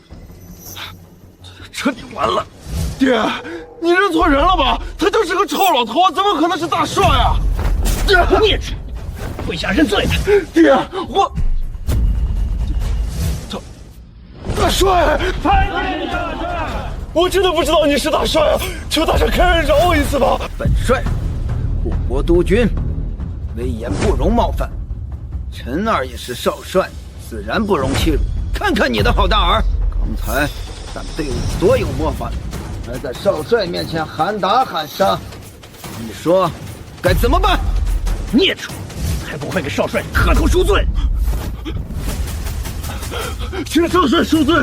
彻底完了！爹，你认错人了吧？他就是个臭老头，怎么可能是大帅啊？孽子，跪下认罪！爹，我大帅，参见大帅！我真的不知道你是大帅啊！求大帅开恩饶我一次吧！本帅护国督军，威严不容冒犯。陈二也是少帅，自然不容欺辱。看看你的好大儿，刚才但对我所有模范，还在少帅面前喊打喊杀，你说该怎么办？孽畜，还不快给少帅磕头赎罪！请少帅恕罪。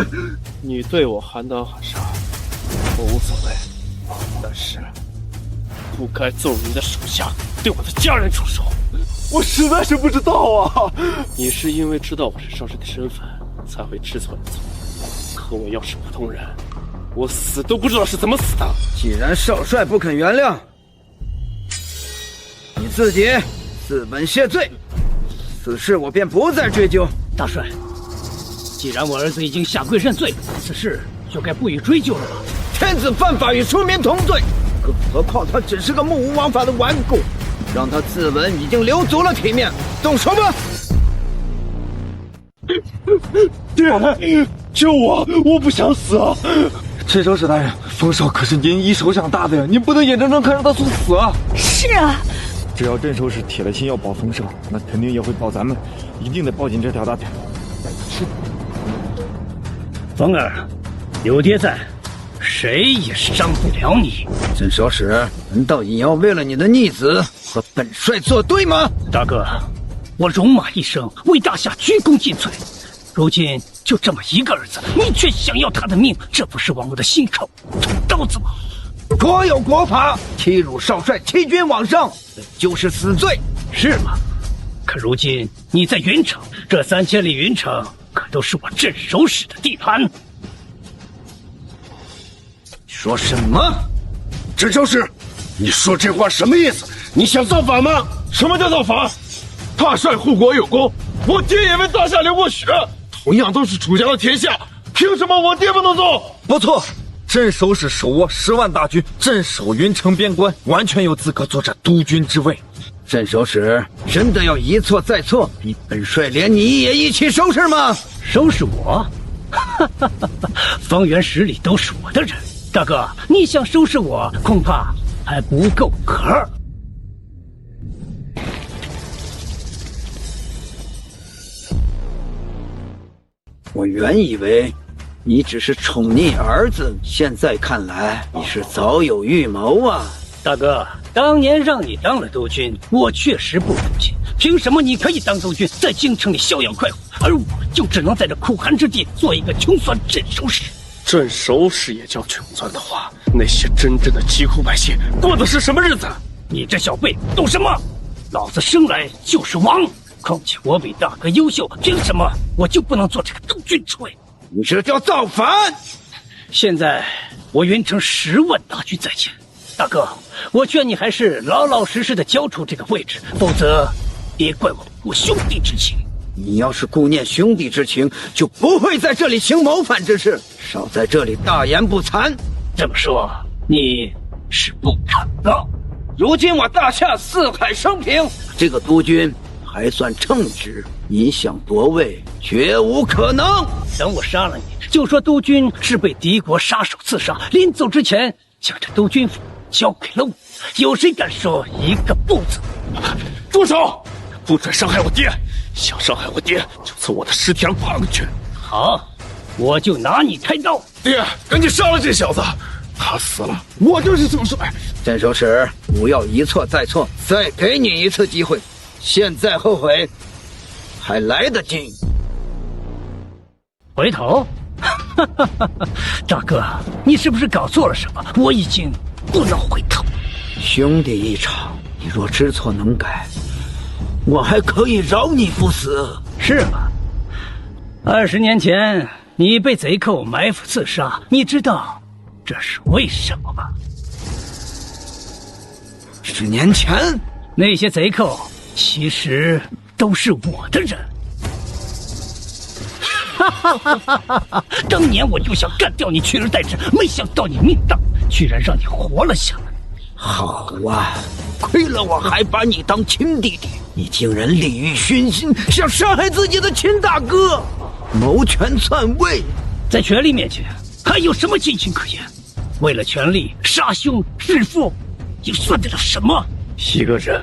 你对我喊打喊杀，我无所谓，但是不该纵容你的手下对我的家人出手。我实在是不知道啊！你是因为知道我是少帅的身份，才会知错而错。可我要是普通人，我死都不知道是怎么死的。既然少帅不肯原谅，你自己自刎谢罪，此事我便不再追究。大帅，既然我儿子已经下跪认罪，此事就该不予追究了吧？天子犯法与出民同罪，更何况他只是个目无王法的顽固，让他自刎已经留足了体面。动手吧！爹，救我！我不想死啊！镇守使大人，冯少可是您一手养大的呀，您不能眼睁睁看着他送死啊！是啊，只要镇守使铁了心要保冯少，那肯定也会保咱们，一定得抱紧这条大腿。是。冯儿，有爹在，谁也伤不了你。镇守使，难道也要为了你的逆子和本帅作对吗？大哥，我戎马一生，为大夏鞠躬尽瘁，如今就这么一个儿子，你却想要他的命，这不是往我的心口捅刀子吗？国有国法，欺辱少帅，欺君罔上，就是死罪，是吗？可如今你在云城，这3000里云城可都是我镇守使的地盘。说什么？镇守使，你说这话什么意思？你想造反吗？什么叫造反？大帅护国有功，我爹也为大夏流过血，同样都是楚家的天下，凭什么我爹不能做？不错，镇守使手握10万大军，镇守云城边关，完全有资格坐这督军之位。镇守使真的要一错再错，逼本帅连你也一起收拾吗？收拾我？方圆10里都是我的人，大哥，你想收拾我，恐怕还不够格。我原以为你只是宠溺儿子，现在看来你是早有预谋啊！大哥，当年让你当了督军，我确实不服气。凭什么你可以当督军，在京城里逍遥快活，而我就只能在这苦寒之地做一个穷酸镇守使？镇守使也叫穷酸的话，那些真正的疾苦百姓过的是什么日子？你这小辈懂什么？老子生来就是王，况且我比大哥优秀，凭什么我就不能做这个督军之位？你这叫造反！现在我云城10万大军在前，大哥，我劝你还是老老实实的交出这个位置，否则别怪我不顾兄弟之情。你要是顾念兄弟之情，就不会在这里行谋反之事，少在这里大言不惭。这么说，你是不肯的？如今我大夏四海升平，这个督军还算称职，你想夺位绝无可能。等我杀了你，就说督军是被敌国杀手刺杀，临走之前将这督军府交给了我，有谁敢说一个不字？住手！不准伤害我爹！想伤害我爹，就从我的尸体上爬过去。好，我就拿你开刀。爹，赶紧杀了这小子！他死了，我就是主帅。镇守使，不要一错再错，再给你一次机会，现在后悔还来得及。回头？大哥，你是不是搞错了什么？我已经不能回头。兄弟一场，你若知错能改，我还可以饶你不死。是吗？20年前你被贼寇埋伏刺杀，你知道这是为什么吗？10年前，那些贼寇其实都是我的人。当年我就想干掉你，取而代之，没想到你命大，居然让你活了下来。好啊，亏了我还把你当亲弟弟，你竟然利欲熏心，想杀害自己的亲大哥，谋权篡位，在权力面前还有什么亲情可言？为了权力杀兄弑父，又算得了什么？一个人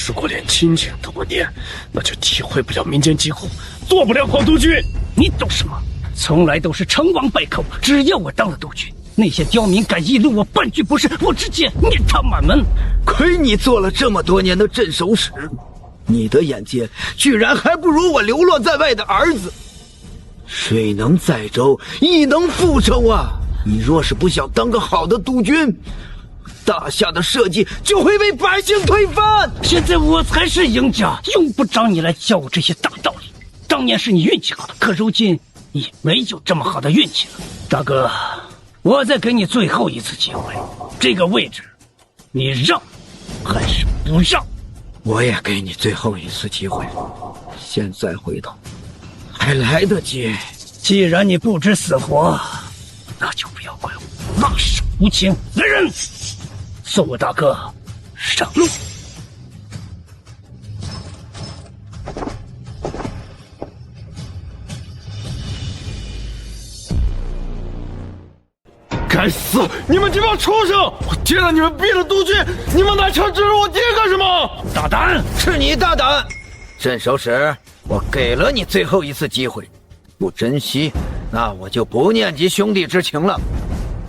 如果连亲情都不念，那就体会不了民间疾苦，做不了皇督军。你懂什么？从来都是成王败寇，只要我当了督军，那些刁民敢议论我半句不是，我直接灭他满门。亏你做了这么多年的镇守使，你的眼界居然还不如我流落在外的儿子。水能载舟，亦能覆舟啊！你若是不想当个好的督军，大夏的社稷就会被百姓推翻。现在我才是赢家，用不着你来教我这些大道理。当年是你运气好，可如今你没有这么好的运气了。大哥，我再给你最后一次机会，这个位置你让还是不让？我也给你最后一次机会，现在回头还来得及。既然你不知死活，那就不要怪我辣手无情。来人，送我大哥上路。该死！你们这帮畜生！我爹让你们毙了督军，你们拿枪指着我爹干什么？大胆！是你大胆！镇守使，我给了你最后一次机会，不珍惜，那我就不念及兄弟之情了。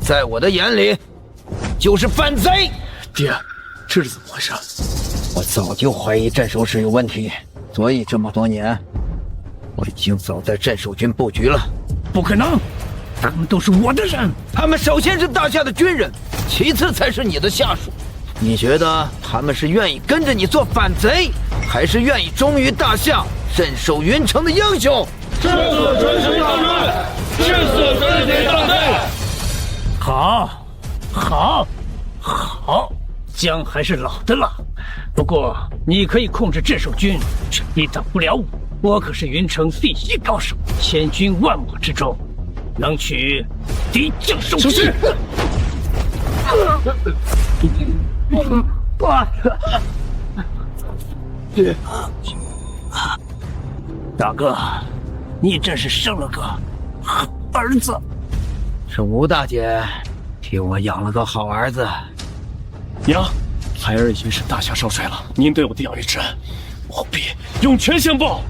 在我的眼里，就是反贼。爹，这是怎么回事？我早就怀疑镇守使有问题，所以这么多年，我已经早在镇守军布局了。不可能！他们都是我的人，他们首先是大夏的军人，其次才是你的下属。你觉得他们是愿意跟着你做反贼，还是愿意忠于大夏、镇守云城的英雄？誓死遵循大队，誓死遵循大队。好，好，好，姜还是老的辣。不过你可以控制镇守军，却抵挡不了我。我可是云城第一高手，千军万我之中。能取敌将首级。大哥，你真是生了个好儿子。是吴大姐替我养了个好儿子。娘，孩儿已经是大夏少帅了，您对我的养育之恩，我必涌泉相报。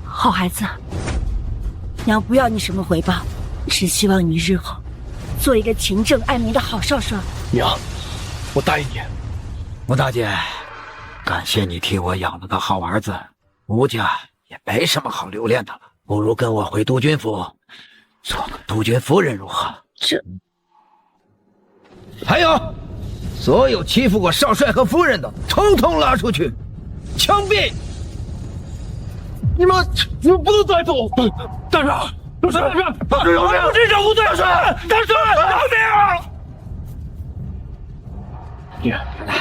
好孩子。娘不要你什么回报，只希望你日后做一个勤政爱民的好少帅。娘，我答应你。吴大姐，感谢你替我养了个好儿子，吴家也没什么好留恋的了，不如跟我回督军府，做个督军夫人如何？这……还有，所有欺负过少帅和夫人的，统统拉出去，枪毙！你们不能带走！大人，大帅，大帅饶命！不是小虎队，大帅，饶命！别别的。